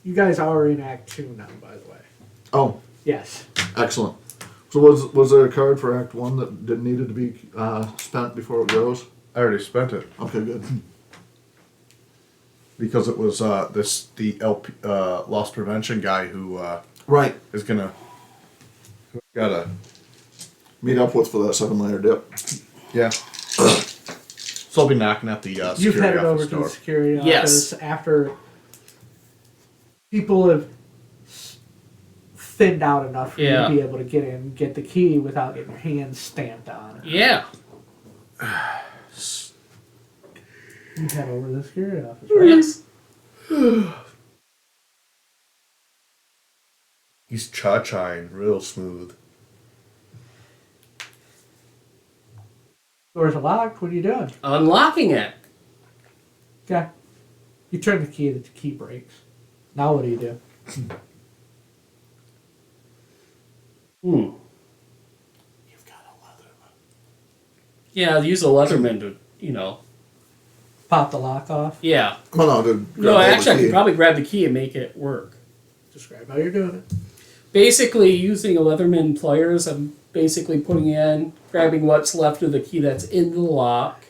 You guys are in Act 2 now, by the way. Oh, Yes. excellent. So was there a card for Act 1 that needed to be spent before it goes? I already spent it Okay, good. because it was the LP, loss prevention guy who Right. is gonna gotta Meet up with for that 7-layer dip. yeah. So I'll be knocking at the You've security headed over office to door. the security Yes. office after people have thinned out enough for you Yeah. to be able to get in, get the key without getting your hands stamped on it. Yeah. You head over to the security office, right? Yes. He's cha-chaing real smooth. Doors are locked. What are you doing? Unlocking it. Okay. You turn the key breaks. Now what do you do? Hmm. You've got a Leatherman. Yeah, I'll use a Leatherman to, Pop the lock off. Yeah. Well, no, to grab No, all the actually, I key. could probably grab the key and make it work. Describe how you're doing it. Basically, using a Leatherman pliers, I'm basically putting in, grabbing what's left of the key that's in the lock,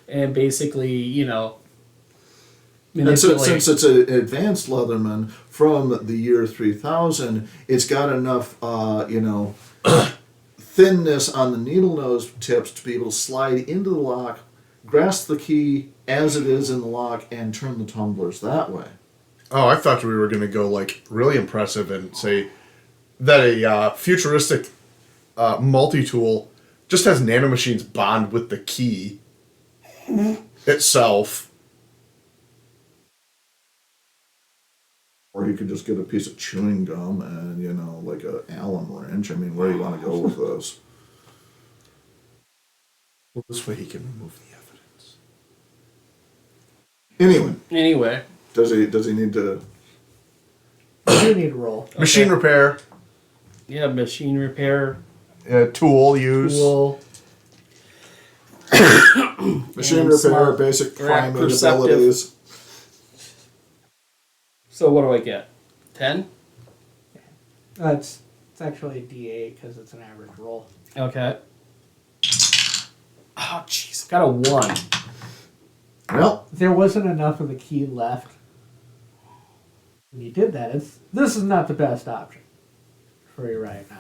and basically, And so, manipulate. since it's an advanced Leatherman from the year 3000, it's got enough, thinness on the needle nose tips to be able to slide into the lock, grasp the key as it is in the lock, and turn the tumblers that way. Oh, I thought we were gonna go like really impressive and say that a futuristic multi-tool just has nanomachines bond with the key itself. Or you could just get a piece of chewing gum and, like a Allen wrench. I mean, where do you want to go with this? Well, this way he can remove the evidence. Anyway, Anyway. does he need to... You do need a roll. Machine repair, Yeah, machine repair tool use. tool. Machine And repair, smart, basic correct, primate perceptive. abilities. So what do I get? 10? It's actually a D8 because it's an average roll. Okay. Oh, jeez. Got a 1. Well, There wasn't enough of the key left when you did that. This is not the best option for you right now.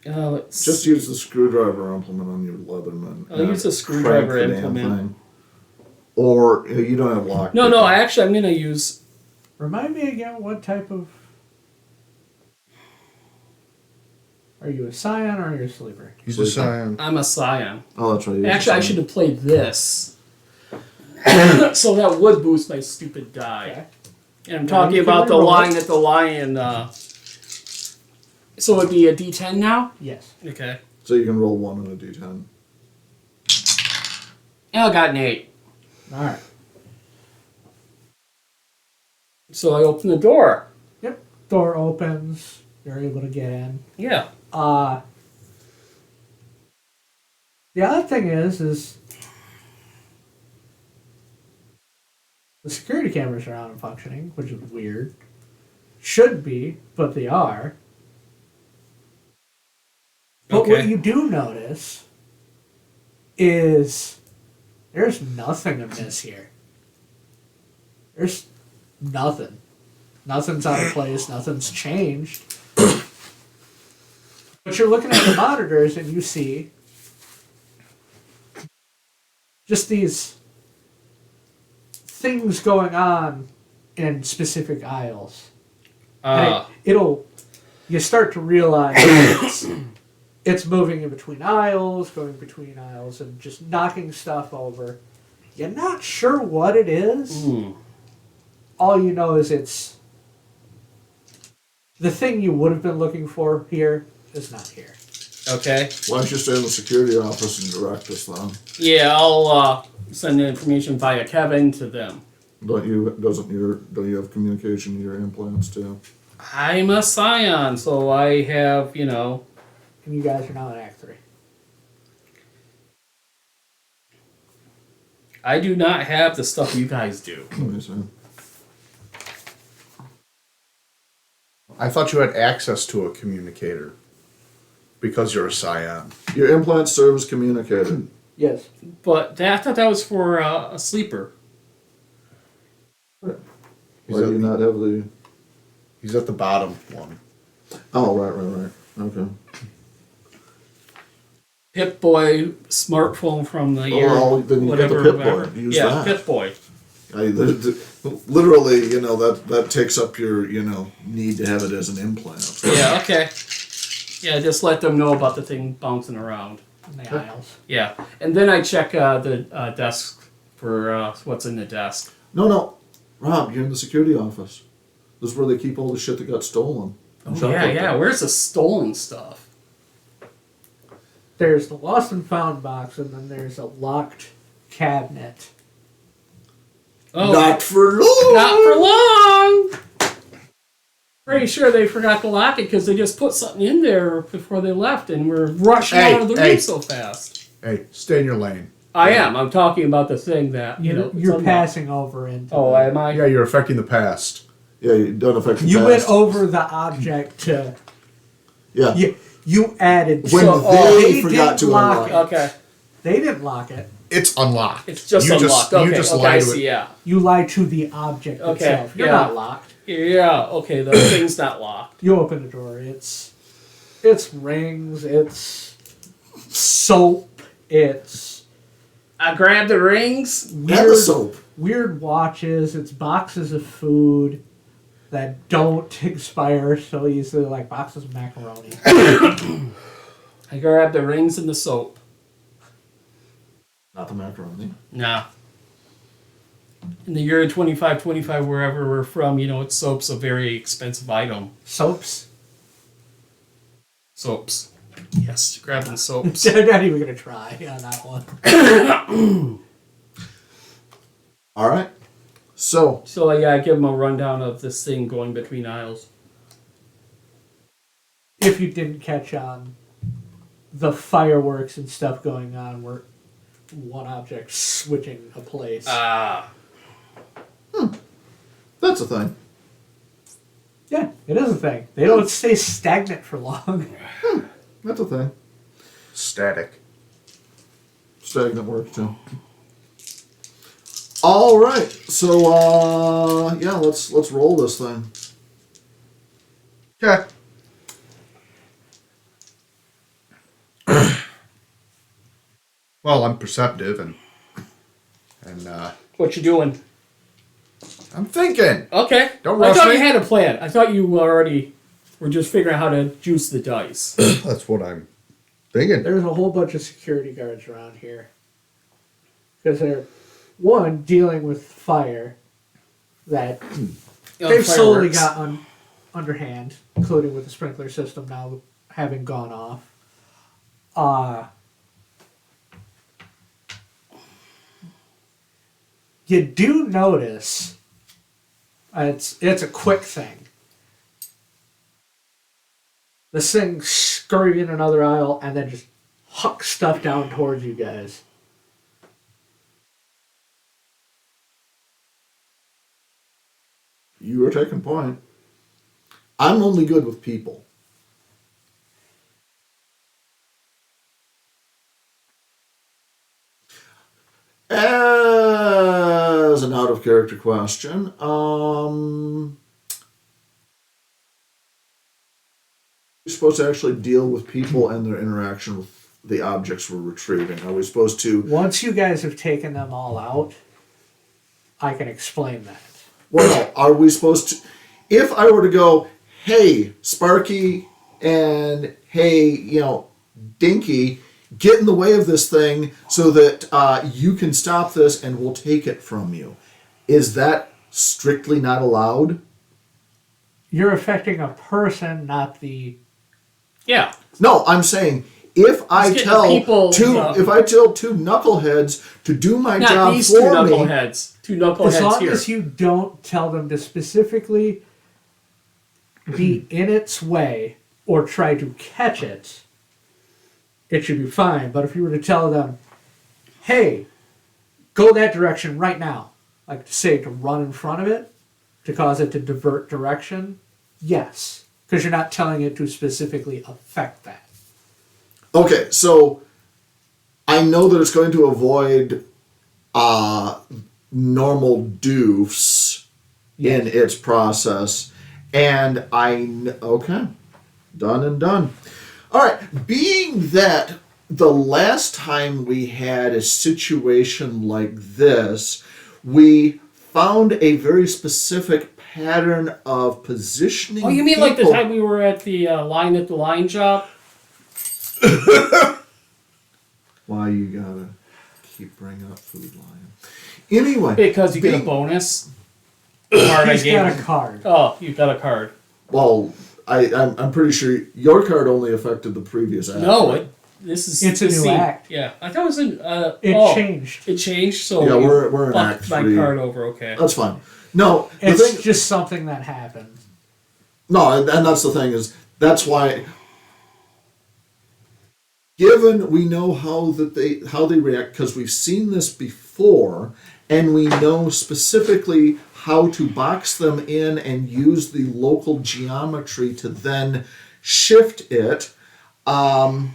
Let's just use the screwdriver implement on your Leatherman. I'll and use the screwdriver crank the damn implement. thing. Or you don't have lock. No, actually, I'm going to use... Remind me again what type of... Are you a scion or are you a sleeper? He's a scion. I'm a scion. Oh, that's right. you Actually, I used should to have played this. So that would boost my stupid die. Okay. And I'm Now talking you can about the reroll line it. that the lion... So it'd be a D10 now? Yes. Okay. So you can roll 1 on a d10. Yeah, I got an 8. Alright. So I open the door. Yep. Door opens. You're able to get in. Yeah. The other thing is the security cameras are on and functioning, which is weird. Should be, but they are. But what Okay. you do notice is there's nothing amiss here. There's nothing. Nothing's out of place. Nothing's changed. But you're looking at the monitors and you see just these things going on in specific aisles. And you start to realize it's moving in between aisles, going between aisles, and just knocking stuff over. You're not sure what it is. All you know is it's the thing you would have been looking for here is not here. Okay. Why don't you stay in the security office and direct us then? Yeah, I'll send the information via Kevin to them. Don't you have communication with your implants too? I'm a scion, so I have, you know. And you guys are now in Act 3. I do not have the stuff you guys do. Let me see. I thought you had access to a communicator because you're a scion. Your implant serves communicator. Yes. But I thought that was for a sleeper. Why do you not have the? He's at the bottom one. Oh, right. Okay. Pip-Boy smartphone from the year. Oh, then you get the Pip-Boy. Use that. Pip-Boy. Literally, that takes up your, need to have it as an implant. Yeah, okay. Yeah, just let them know about the thing bouncing around. In the aisles. Yeah, and then I check the desk for what's in the desk. No. Rob, you're in the security office. This is where they keep all the shit that got stolen. Oh, yeah. Where's the stolen stuff? There's the lost and found box, and then there's a locked cabinet. Oh, Not for long! Not for long! Pretty sure they forgot to lock it because they just put something in there before they left and we're rushing out of the room so fast. Hey, stay in your lane. I am. I'm talking about the thing that, You're it's passing over into. Oh, am I? Yeah, you're affecting the past. Yeah, you don't affect the You past. went over the object to. Yeah. You added. When they forgot didn't to lock unlock it. Okay. They didn't lock it. It's unlocked. It's just you unlocked. Just, Okay, you just okay, lied I to see, it. yeah. You lie to the object Okay, itself. You're yeah. not locked. Yeah, okay, the thing's not locked. You open the door. It's rings. It's soap. It's I grabbed the rings. And the soap. weird watches. It's boxes of food that don't expire so easily, like boxes of macaroni. I grabbed the rings and the soap. Not the macaroni. Nah. In the year 2525, wherever we're from, soap's a very expensive item. Soaps. Soaps. Yes, grabbing soaps. They're not even gonna try on that one. All right. So, So, I give them a rundown of this thing going between aisles. If you didn't catch on, the fireworks and stuff going on were one object switching a place. that's a thing. Yeah, it is a thing. They don't stay stagnant for long. That's a thing. Static. Stagnant work too. All right. So, let's roll this thing. Okay. Well, I'm perceptive and What you doing? I'm thinking. Okay. Don't I rush thought me. you had a plan. I thought you already were just figuring out how to juice the dice. That's what I'm thinking. There's a whole bunch of security guards around here. Because they're, one, dealing with fire that they've slowly got underhand, including with the sprinkler system now having gone off. You do notice, it's a quick thing. This thing scurried in another aisle and then just hucked stuff down towards you guys. You are taking point. I'm only good with people. As an out of character question, we're supposed to actually deal with people and their interaction with the objects we're retrieving. Are we supposed to? Once you guys have taken them all out, I can explain that. Well, no, are we supposed to? If I were to go, hey, Sparky, and hey, Dinky, get in the way of this thing so that you can stop this and we'll take it from you. Is that strictly not allowed? You're affecting a person, not the... Yeah. No, I'm saying if I getting tell people, two knuckleheads to do my Not job these two for me, knuckleheads. Two As knuckleheads long here. as you don't tell them to specifically be in its way or try to catch it, it should be fine. But if you were to tell them, hey, go that direction right now, like to say to run in front of it, to cause it to divert direction, yes. Because you're not telling it to specifically affect that. okay, so I know that it's going to avoid normal doofs in its process, and okay, done and done. All right, being that the last time we had a situation like this, we found a very specific pattern of positioning. Oh, you mean like the people. time we were at the line job? Why you gotta keep bringing up Food Lion? Anyway, Because you get a bonus. Card I He's gave got a him. card. Oh, you got a card. well, I'm pretty sure your card only affected the previous act. No, right? this is It's a the new scene. act. Yeah, I thought it was in. It changed. It changed, so Yeah, you we're in bumped Act my 3. card over. Okay. That's fine. No, the It's thing. just something that happened. No, and that's the thing is that's why. Given we know how they react because we've seen this before, and we know specifically how to box them in and use the local geometry to then shift it. What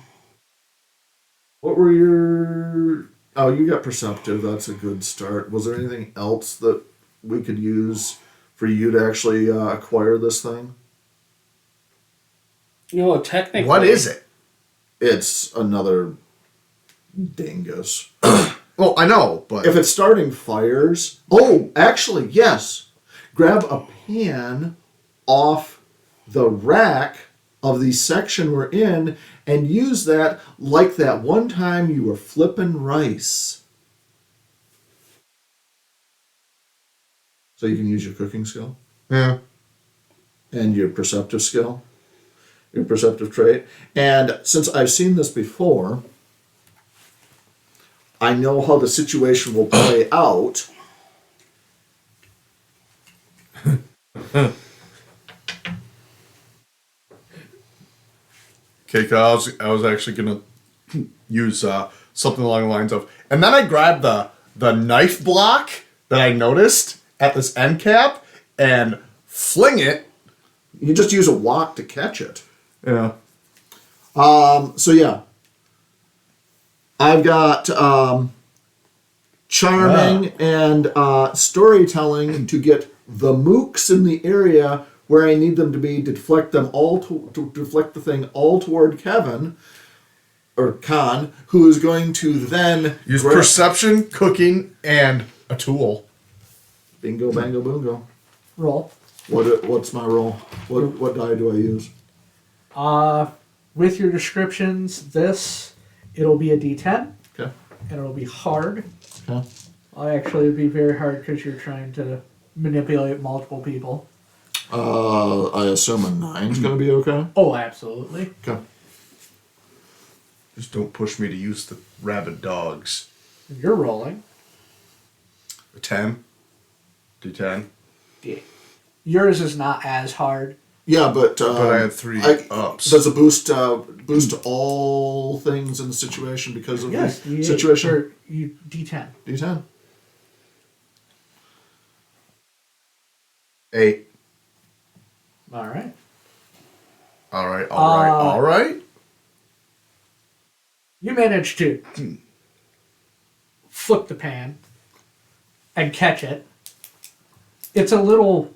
were your? Oh, you got perceptive. That's a good start. Was there anything else that we could use for you to actually acquire this thing? No, technically. What is it? It's another dingus. Well, I know, but If it's starting fires, oh, actually, yes. Grab a pan off the rack of the section we're in and use that like that one time you were flipping rice. So you can use your cooking skill yeah. and your perceptive skill, your perceptive trait. And since I've seen this before, I know how the situation will play out. Okay, 'cause I was actually gonna use something along the lines of, and then I grabbed the knife block that I noticed at this end cap and fling it. You just use a wok to catch it. Yeah. So yeah, I've got charming and storytelling to get the mooks in the area where I need them to be, deflect them all to deflect the thing all toward Kevin or Khan, who is going to then Use perception, cooking, and a tool. Bingo, bango, boongo. Roll. What's my roll? What die do I use? With your descriptions, it'll be a D10, Okay. and it'll be hard. Okay. Well, actually, it'd be very hard because you're trying to manipulate multiple people. I assume a 9's gonna be okay. Oh, absolutely. Okay. Just don't push me to use the rabid dogs. You're rolling. A 10. D10. Yeah. Yours is not as hard. Yeah, but I had 3 ups. Does a boost all things in the situation because of Yes, the situation? Or you D10. D10. 8. All right. All right. All right. You manage to flip the pan and catch it. It's a little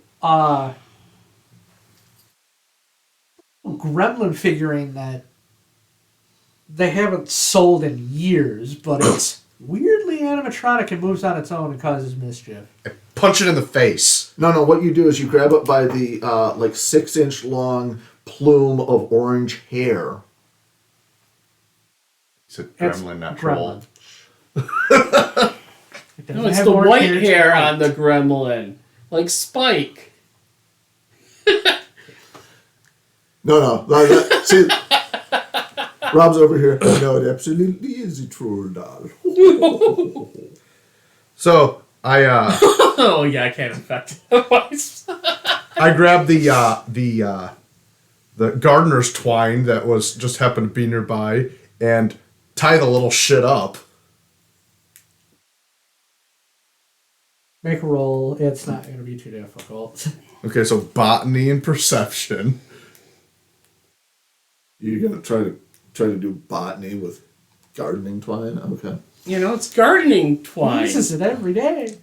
gremlin figurine that they haven't sold in years, but it's weirdly animatronic and moves on its own and causes mischief. Punch it in the face. No. What you do is you grab it by the 6-inch long plume of orange hair. It's a It's gremlin, not troll. gremlin. It doesn't No, it's have the orange white it's hair white. on the gremlin. Like Spike. No. See, Rob's over here. No, it absolutely is a troll doll. So I Oh yeah, I can't infect it. I grabbed the gardener's twine that was just happened to be nearby and tie the little shit up. Make a roll. It's not going to be too difficult. Okay, so botany and perception. You're gonna try to do botany with gardening twine? Okay. You know, it's gardening He twine. uses it every day.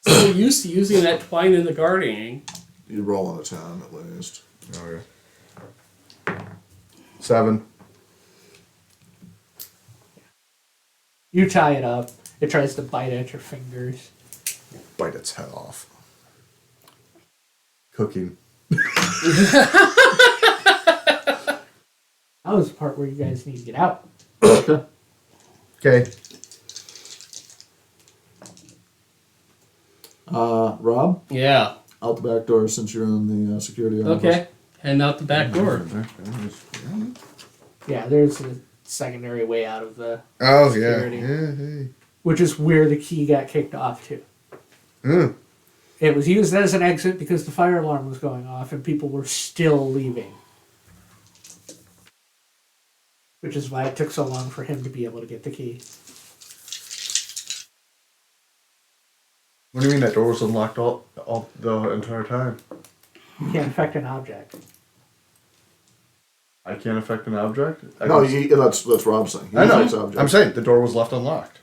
So we're used to using that twine in the gardening. You roll on a 10 at least. Okay. 7. You tie it up. It tries to bite at your fingers. Bite its head off. Cooking. That was the part where you guys need to get out. Okay. Okay. Rob, Yeah. out the back door since you're in the security office. Okay. Heading out the back door. Yeah, there's a secondary way out of the Oh yeah. Security. Yeah. Hey. which is where the key got kicked off to. Mm. It was used as an exit because the fire alarm was going off and people were still leaving. Which is why it took so long for him to be able to get the key. What do you mean that door was unlocked all the entire time? You can't affect an object. I can't affect an object? No, that's Rob saying. He I know. affects objects. I'm saying the door was left unlocked.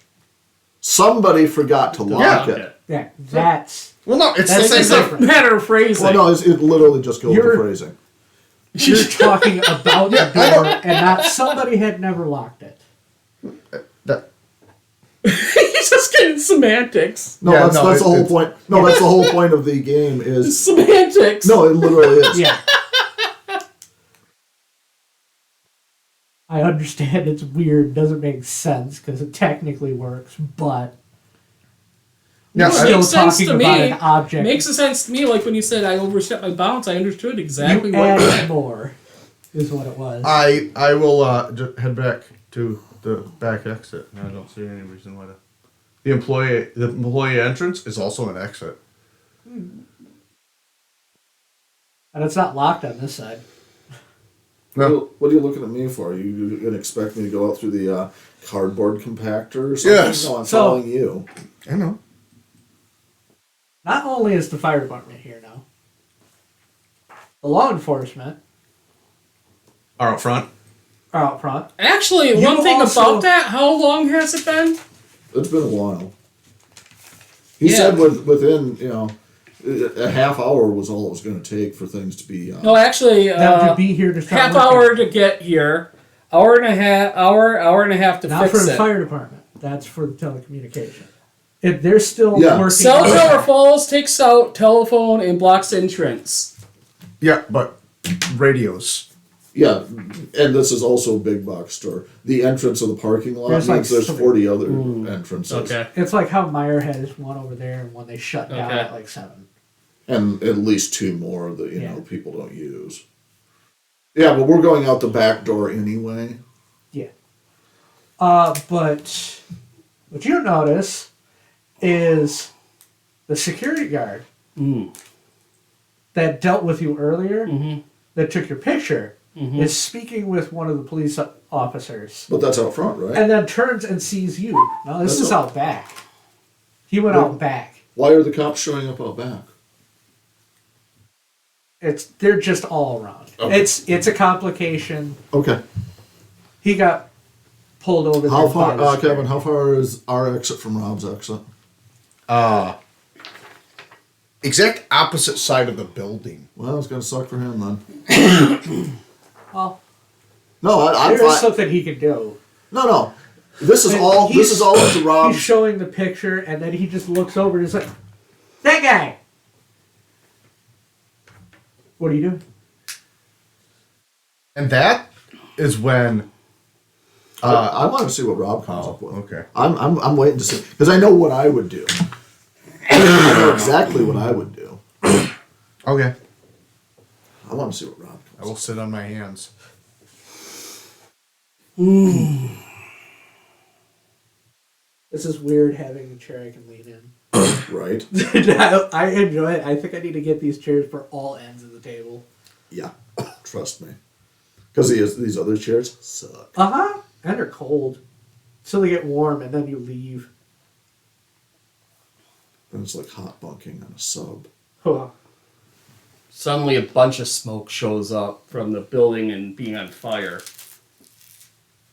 Somebody forgot to lock it. Yeah, that's... Well, no, it's That's the same It's thing. a matter of phrasing. Well, no, it literally just goes to You're- phrasing. You're talking about Yeah, the I door know. and not somebody had never locked it. That, He's just getting semantics. No, Yeah, that's no, the whole it's- point. No, that's the whole point of the game is... Semantics. No, it literally is. Yeah. I understand it's weird, doesn't make sense because it technically works, but yeah, No, we're it still makes sense talking to about me. an object. Makes sense to me. Like when you said I overstepped my bounds, I understood exactly you what. added more, is what it was. I will just head back to the back exit. I don't see any reason why the employee entrance is also an exit. And it's not locked on this side. No. What are you looking at me for? You gonna expect me to go out through the cardboard compactor or something? Yes. No, I'm So- following you. I know. Not only is the fire department here now, the law enforcement Are out front. are out front. Actually, You one thing also- about that, how long has it been? It's been a while. He Yeah. said within, a half hour was all it was going to take for things to be... No, actually, Them to be here to start half working. hour to get here, hour and a half to Not for fix the it. fire department. That's for the telecommunication. If they're still Yeah. working Cell on tower that. falls, takes out telephone, and blocks entrance. Yeah, but radios. Yeah, and this is also a big box store. The entrance of the parking lot There's means like there's three. 40 other entrances. Okay. It's like how Meyer has one over there and one they shut down Okay. at like 7. And at least 2 more that, Yeah. people don't use. Yeah, but we're going out the back door anyway. Yeah. But what you notice is the security guard that dealt with you earlier, that took your picture, is speaking with one of the police officers. But that's out front, right? And then turns and sees you. No, this That's is all- out back. He went Wait. out back. Why are the cops showing up out back? They're just all around. Okay. It's a complication. Okay. He got pulled over. How there far, by the Kevin, how far is our exit from Rob's exit? Exact opposite side of the building. Well, it's going to suck for him then. Well, No, I'm there's fine. something he can do. No. This is And all up to Rob. He's showing the picture, and then he just looks over and is like, "That guy." What are you doing? And that is when. I want to see what Rob comes up with. Okay. I'm waiting to see because I know what I would do. I know exactly what I would do. Okay. I want to see what Rob I comes will sit on my hands. This is weird having a chair I can lean in. Right? I enjoy it. I think I need to get these chairs for all ends of the table. Yeah. Trust me. Because these other chairs suck. Uh-huh. And they're cold. So they get warm and then you leave. And it's like hot bunking on a sub. Huh. Suddenly a bunch of smoke shows up from the building and being on fire.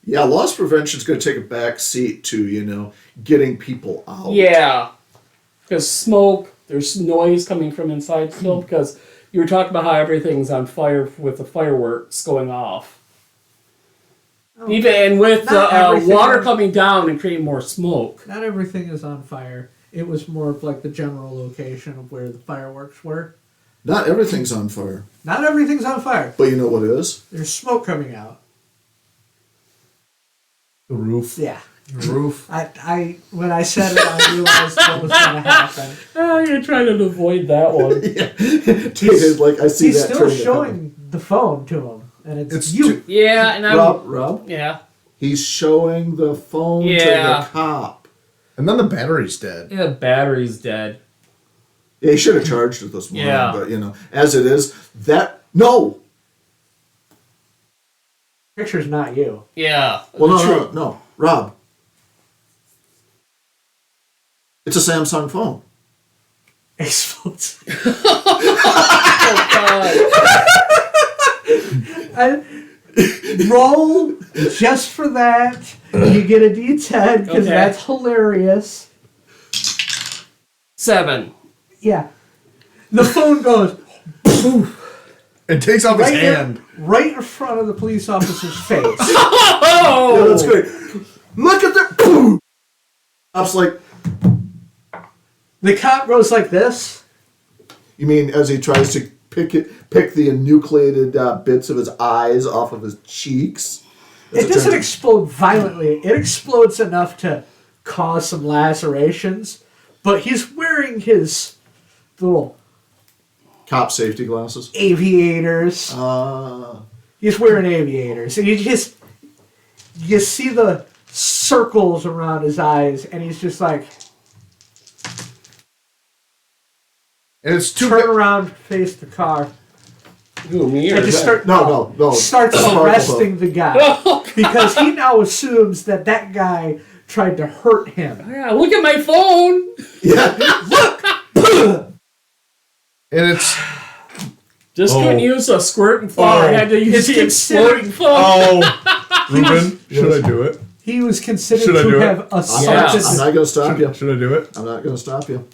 Yeah, loss prevention is going to take a back seat to, getting people out. Yeah. Because smoke, there's noise coming from inside still, because you were talking about how everything's on fire with the fireworks going off. Oh. Even with Not the everything water is- coming down and creating more smoke. Not everything is on fire. It was more of like the general location of where the fireworks were. Not everything's on fire. Not everything's on fire. But you know what is? There's smoke coming out. The roof. Yeah. The roof. I when I said it, I realized what was going to happen. Oh, you're trying to avoid that one. David, like, I see He's that still train showing the phone to him, and it's It's you. Yeah, and I'm... Rob, Yeah. he's showing the phone to Yeah. the cop. And then the battery's dead. Yeah, the battery's dead. Yeah, he should have charged it this morning, Yeah. but, as it is, no! Picture's not you. Yeah. Well, no, Rob. It's a Samsung phone. Explodes. Oh, God. Roll just for that. You get a D10 because Okay. that's hilarious. 7. Yeah. The phone goes It takes off his hand. right in front of the police officer's face. Oh! Yeah, that's great. Look at that! Boom! Cop's like, The cop goes like this. you mean as he tries to pick the enucleated bits of his eyes off of his cheeks? It doesn't explode violently. It explodes enough to cause some lacerations, but he's wearing his little Cop safety glasses. aviators. He's wearing aviators, and you see the circles around his eyes, and he's just like, And it's too turn around, face the car, Who, me or and just start No. starts Sparkle arresting the guy because he now assumes that guy tried to hurt him. Yeah, look at my phone! Yeah. And it's Just couldn't use a squirt and fall. I had to use the exploding phone. Ruben, should I do it? He was considered Should I to do it? have I'm assaulted. not going to stop you. Should I do it? I'm not going to stop you.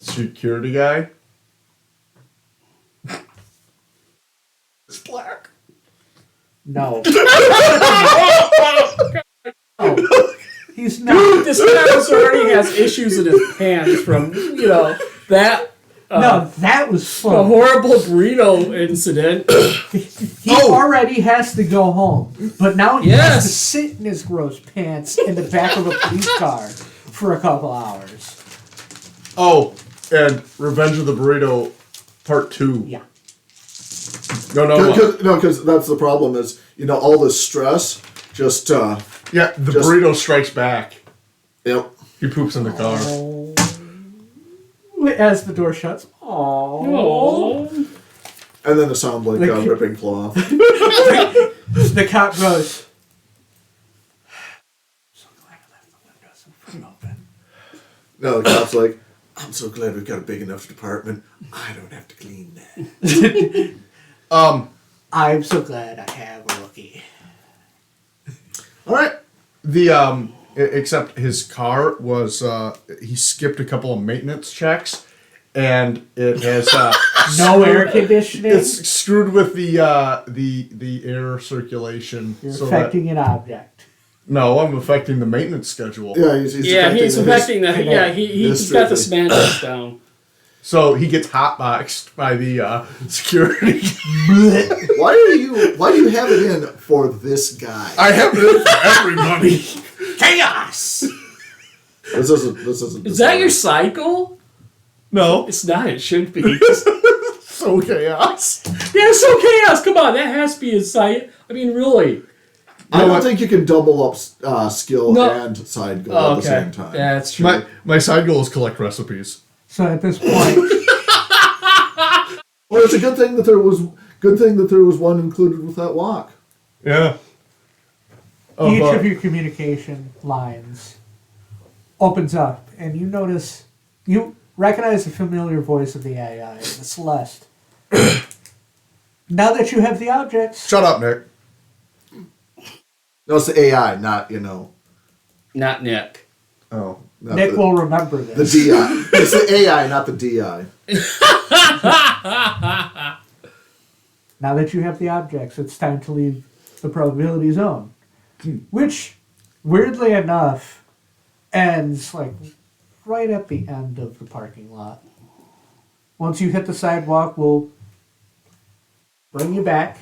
Security guy. It's black. No. No. He's not. This guy already has issues in his pants from, that. No, that was The fun. horrible burrito incident. He already has to go home, but now he has Yes. to sit in his gross pants in the back of a police car for a couple hours. Oh, and Revenge of the Burrito Part 2. Yeah. No. Because that's the problem is, all this stress just, Yeah, the Just- burrito strikes back. yep. He poops in the car. As the door shuts. Aww. Oh. And then the sound like ripping cloth. The cop goes, so glad I left the windows open. No, the cop's like, I'm so glad we've got a big enough department. I don't have to clean that. I'm so glad I have a rookie. All right. Except his car was he skipped a couple of maintenance checks, and it has No air conditioning. it's screwed with the air circulation. You're so affecting an object. no, I'm affecting the maintenance schedule. Yeah, he's affecting the. Yeah, he's got the History. semantics down. So he gets hotboxed by the security. Why do you have it in for this guy? I have it in for everybody. Chaos! This isn't. Is that your cycle? No, It's not. It should be. so chaos. Yeah, so chaos. Come on, that has to be his side. I mean, really. I don't think you can double up skill No. and side goal at the Okay, same time. that's true. My side goal is collect recipes. So at this point, Well, it's a good thing that there was one included with that lock. Yeah. each of your communication lines opens up, and you recognize the familiar voice of the AI, the Celeste. Now that you have the objects, Shut up, Nick. No, it's the AI, not Not Nick. not Nick will remember the this. DI. It's the AI, not the DI. Now that you have the objects, it's time to leave the probability zone. Which, weirdly enough, ends like right at the end of the parking lot. Once you hit the sidewalk, we'll bring you back.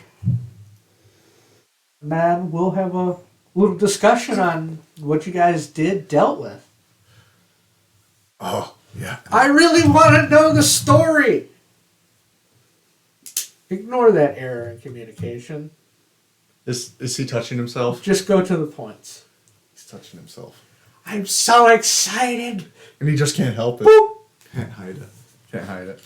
And then we'll have a little discussion on what you guys dealt with. Oh, yeah. I really want to know the story! Ignore that error in communication. Is he touching himself? Just go to the points. He's touching himself. I'm so excited! And he just can't help it. Boop. Can't hide it. Can't hide it.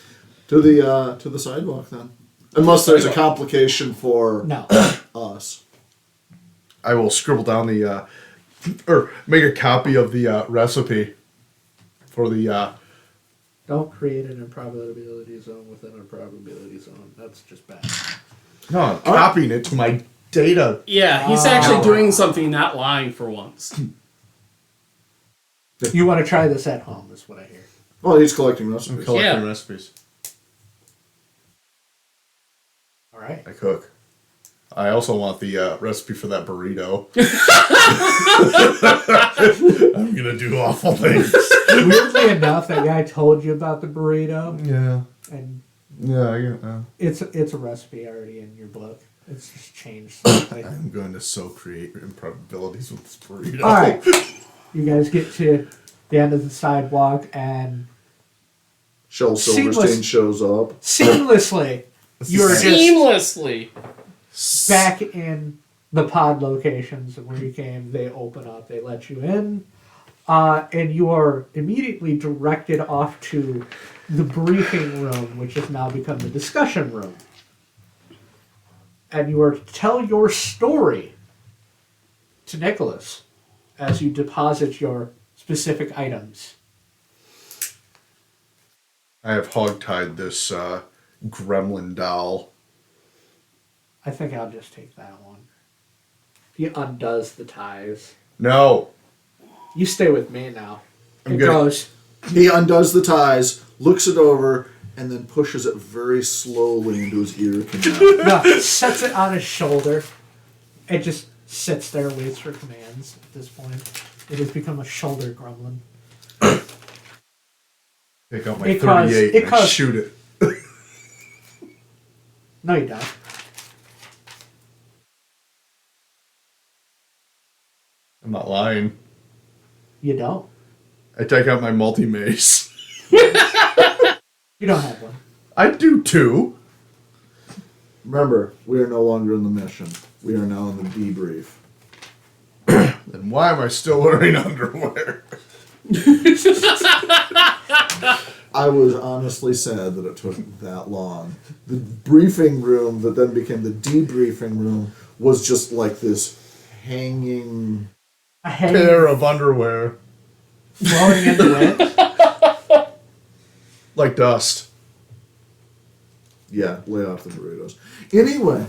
To the sidewalk then. Unless there's a complication for No. us. I will scribble down the, or make a copy of the recipe for the, Don't create an improbability zone within a probability zone. That's just bad. no, I'm copying it to my data. Yeah, he's actually doing something, not lying for once. You want to try this at home, is what I hear. Well, he's collecting I'm recipes. collecting Yeah. recipes. All right. I cook. I also want the recipe for that burrito. I'm gonna do awful things. Weirdly enough, that guy told you about the burrito, Yeah. and Yeah, I get that. it's a recipe already in your book. It's just changed slightly. I'm going to so create improbabilities with this burrito. All right. You guys get to the end of the sidewalk, and Shel Silverstein shows up. seamlessly, you're just Seamlessly. back in the pod locations where you came. They open up, they let you in, and you are immediately directed off to the briefing room, which has now become the discussion room. And you are to tell your story to Nicholas as you deposit your specific items. I have hogtied this gremlin doll. I think I'll just take that one. He undoes the ties. No. You stay with me now. I'm It good. goes. He undoes the ties, looks it over, and then pushes it very slowly into his ear canal. No, sets it on his shoulder. It just sits there, waits for commands at this point. It has become a shoulder gremlin. Take out my It caused- 38 it and caused- shoot it. No, you don't. I'm not lying. You don't. I take out my multi-mace. You don't have one. I do too. Remember, we are no longer in the mission. We are now in the debrief. Then why am I still wearing underwear? I was honestly sad that it took that long. The briefing room that then became the debriefing room was just like this hanging... A head Pair of underwear. floating in the wind. Like dust. Yeah, lay off the burritos. Anyway.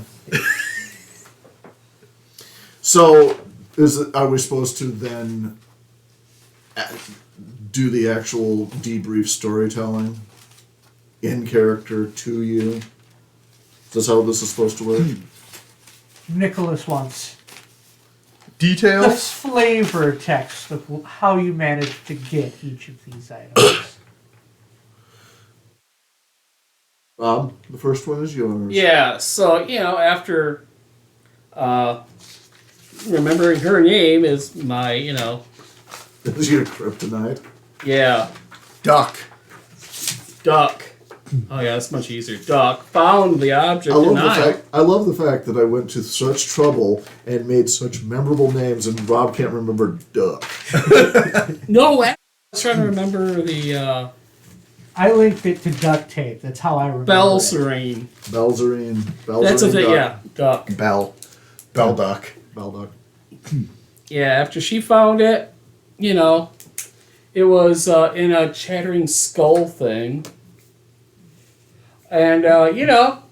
So, are we supposed to then do the actual debrief storytelling in character to you? Is this how this is supposed to work? Nicholas wants the Details? flavor text of how you managed to get each of these items. Bob, the first one is yours. Yeah, so, after remembering her name is my, This is your kryptonite. yeah, Duck. duck. Oh yeah, it's much easier. Duck found the object I love in the aisle. fact. I love the fact that I went to such trouble and made such memorable names, and Rob can't remember duck. No, I was trying to remember the I linked it to duct tape. That's how I remember it. Belserine. Belzerine. That's a thing. Yeah, duck. Bell duck. Bell duck. Yeah, after she found it, you know, it was in a chattering skull thing. And, you know.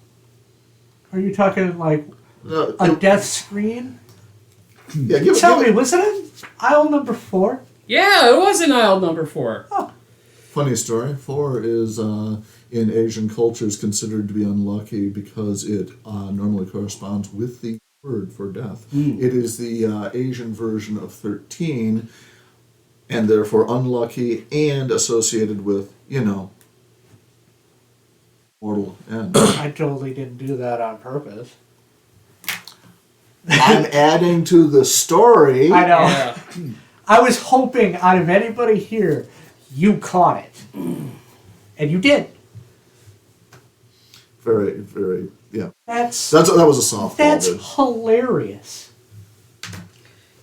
Are you talking like No, a death screen? yeah, give Tell it. me, was it in aisle number 4? Yeah, it was in aisle number 4. Oh, Funny story. 4 is in Asian cultures considered to be unlucky because it normally corresponds with the word for death. It is the Asian version of 13, and therefore unlucky and associated with, you know, mortal end. I totally didn't do that on purpose. I'm adding to the story. I know. Yeah. I was hoping out of anybody here, you caught it. And you did. Very, very, yeah. That That was a softball. that's dude. hilarious.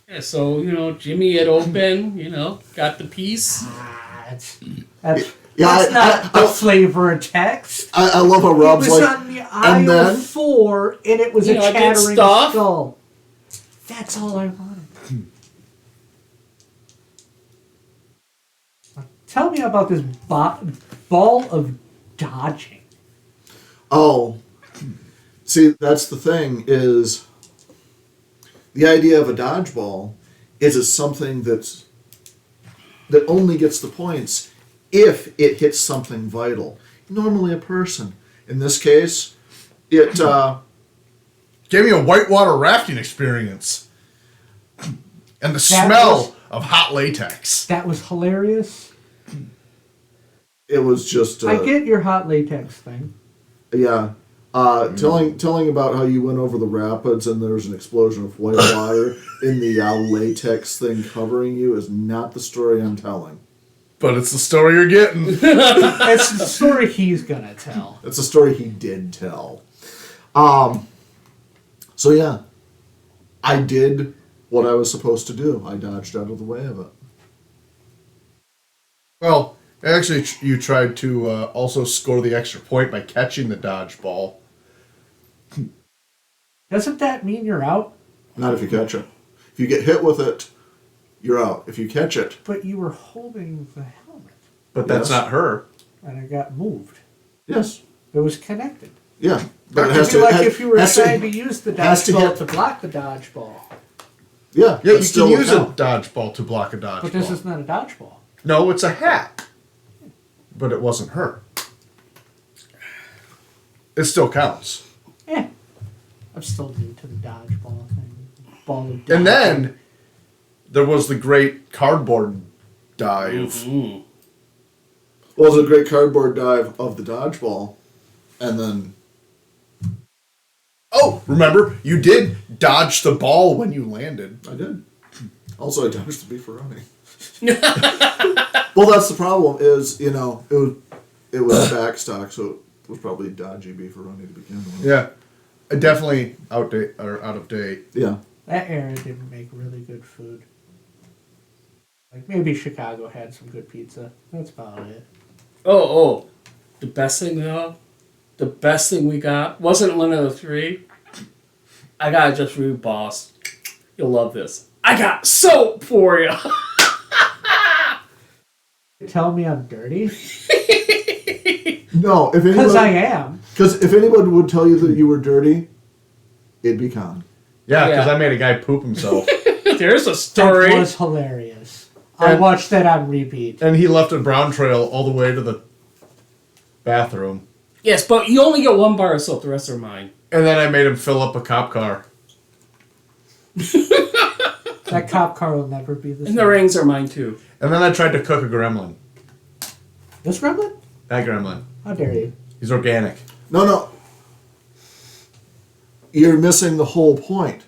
Yeah, so, you know, Jimmy had opened, you know, got the piece. That's Yeah, not the flavor of text. I love how It Rob's was like, on the aisle then- 4, and it was You a know, I get chattering stuff. skull. That's all I wanted. Tell me about this ball of dodging. oh, see, that's the thing is the idea of a dodgeball is it's something that only gets the points if it hits something vital. Normally a person. In this case, it Gave me a whitewater rafting experience. And the smell of hot latex. That was hilarious. it was just I get your hot latex thing. yeah. Telling about how you went over the rapids and there was an explosion of white water in the latex thing covering you is not the story I'm telling. But it's the story you're getting. It's the story he's gonna tell. It's a story he did tell. So yeah, I did what I was supposed to do. I dodged out of the way of it. Well, actually, you tried to also score the extra point by catching the dodgeball. Doesn't that mean you're out? Not if you catch it. If you get hit with it, you're out. If you catch it, But you were holding the helmet, But that's Yes. not her. and it got moved. yes, It was connected. yeah. But it it'd be like if you were trying to use the has to dodgeball hit- to block the dodgeball. Yeah, Yeah, that you still can would use a count. dodgeball to block a dodgeball. But this is not a dodgeball. No, it's a hat. But it wasn't her. It still counts. Yeah. I'm still new to the dodgeball thing. Ball of And dodgeball. then there was the great cardboard dive. Mm. Well, it was a great cardboard dive of the dodgeball, and then Oh, remember, you did dodge the ball when you landed. I did. Also, I dodged the beefaroni. Well, that's the problem. Is it was back stock, so it was probably dodgy beefaroni to begin with. Yeah, definitely out of date. Yeah. That era didn't make really good food. Like maybe Chicago had some good pizza. That's about it. Oh, the best thing though, the best thing we got wasn't one of the 3. I got it just for you, boss. You'll love this. I got soap for you. Tell me I'm dirty? No, if Because I anybody, am. because if anyone would tell you that you were dirty, it'd be Con. Yeah, because Yeah. I made a guy poop himself. There's a That story. was hilarious. I And- watched that on repeat. And he left a brown trail all the way to the bathroom. Yes, but you only get 1 bar of soap. The rest are mine. And then I made him fill up a cop car. That cop car will never be the And same. the rings are mine too. And then I tried to cook a gremlin. This gremlin? That gremlin. How dare you? He's organic. No. You're missing the whole point.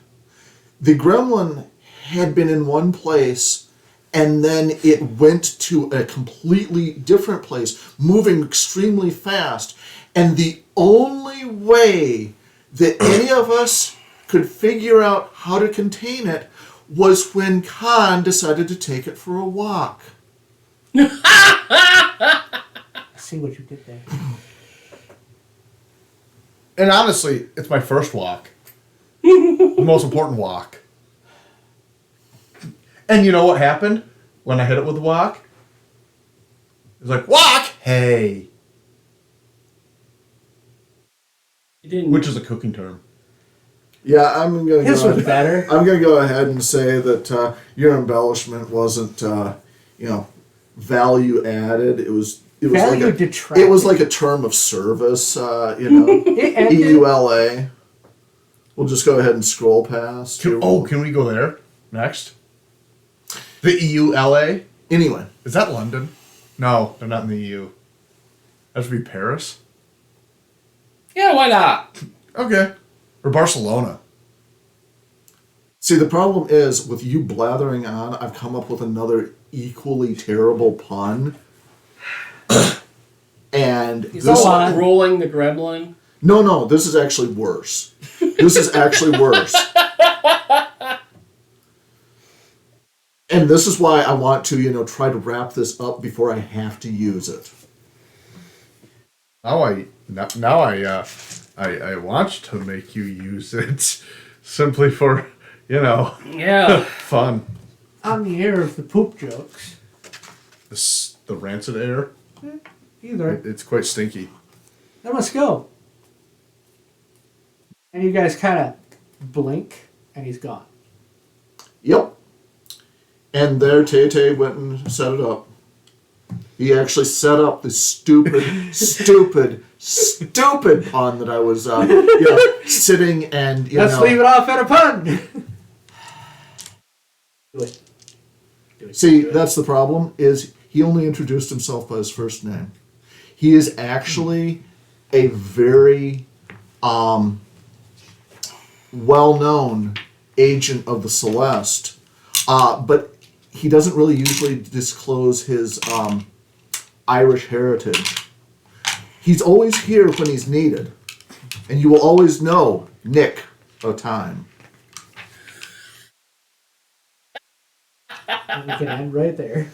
The gremlin had been in one place and then it went to a completely different place, moving extremely fast. And the only way that any of us could figure out how to contain it was when Khan decided to take it for a walk. I see what you did there. And honestly, it's my first walk. The most important walk. And you know what happened when I hit it with the walk? It was like, walk! Hey! You didn't. Which is a cooking term. Yeah, I'm gonna His go. was better. I'm gonna go ahead and say that your embellishment wasn't, value added. It was Value like detracted. it was like a term of service. It ended- EULA. We'll just go ahead and scroll past. Can we go there next? The EULA? Anyway, Is that London? No, they're not in the EU. That should be Paris. Yeah, why not? Okay. Or Barcelona. see, the problem is with you blathering on, I've come up with another equally terrible pun. And He's this, all rolling the gremlin. no, this is actually worse. This is actually worse. And this is why I want to, try to wrap this up before I have to use it. Now I want to make you use it simply for, Yeah. fun. On the air of the poop jokes. The rancid air, Either. it's quite stinky. Then let's go. And you guys kind of blink, and he's gone. Yep. And there Tay went and set it up. He actually set up the stupid, stupid pun that I was sitting and, Let's leave it off at a pun. Do it. See, that's the problem, is he only introduced himself by his first name. He is actually a very well-known agent of the Celeste, but he doesn't really usually disclose his Irish heritage. He's always here when he's needed, and you will always know Nick a time. And we can end right there.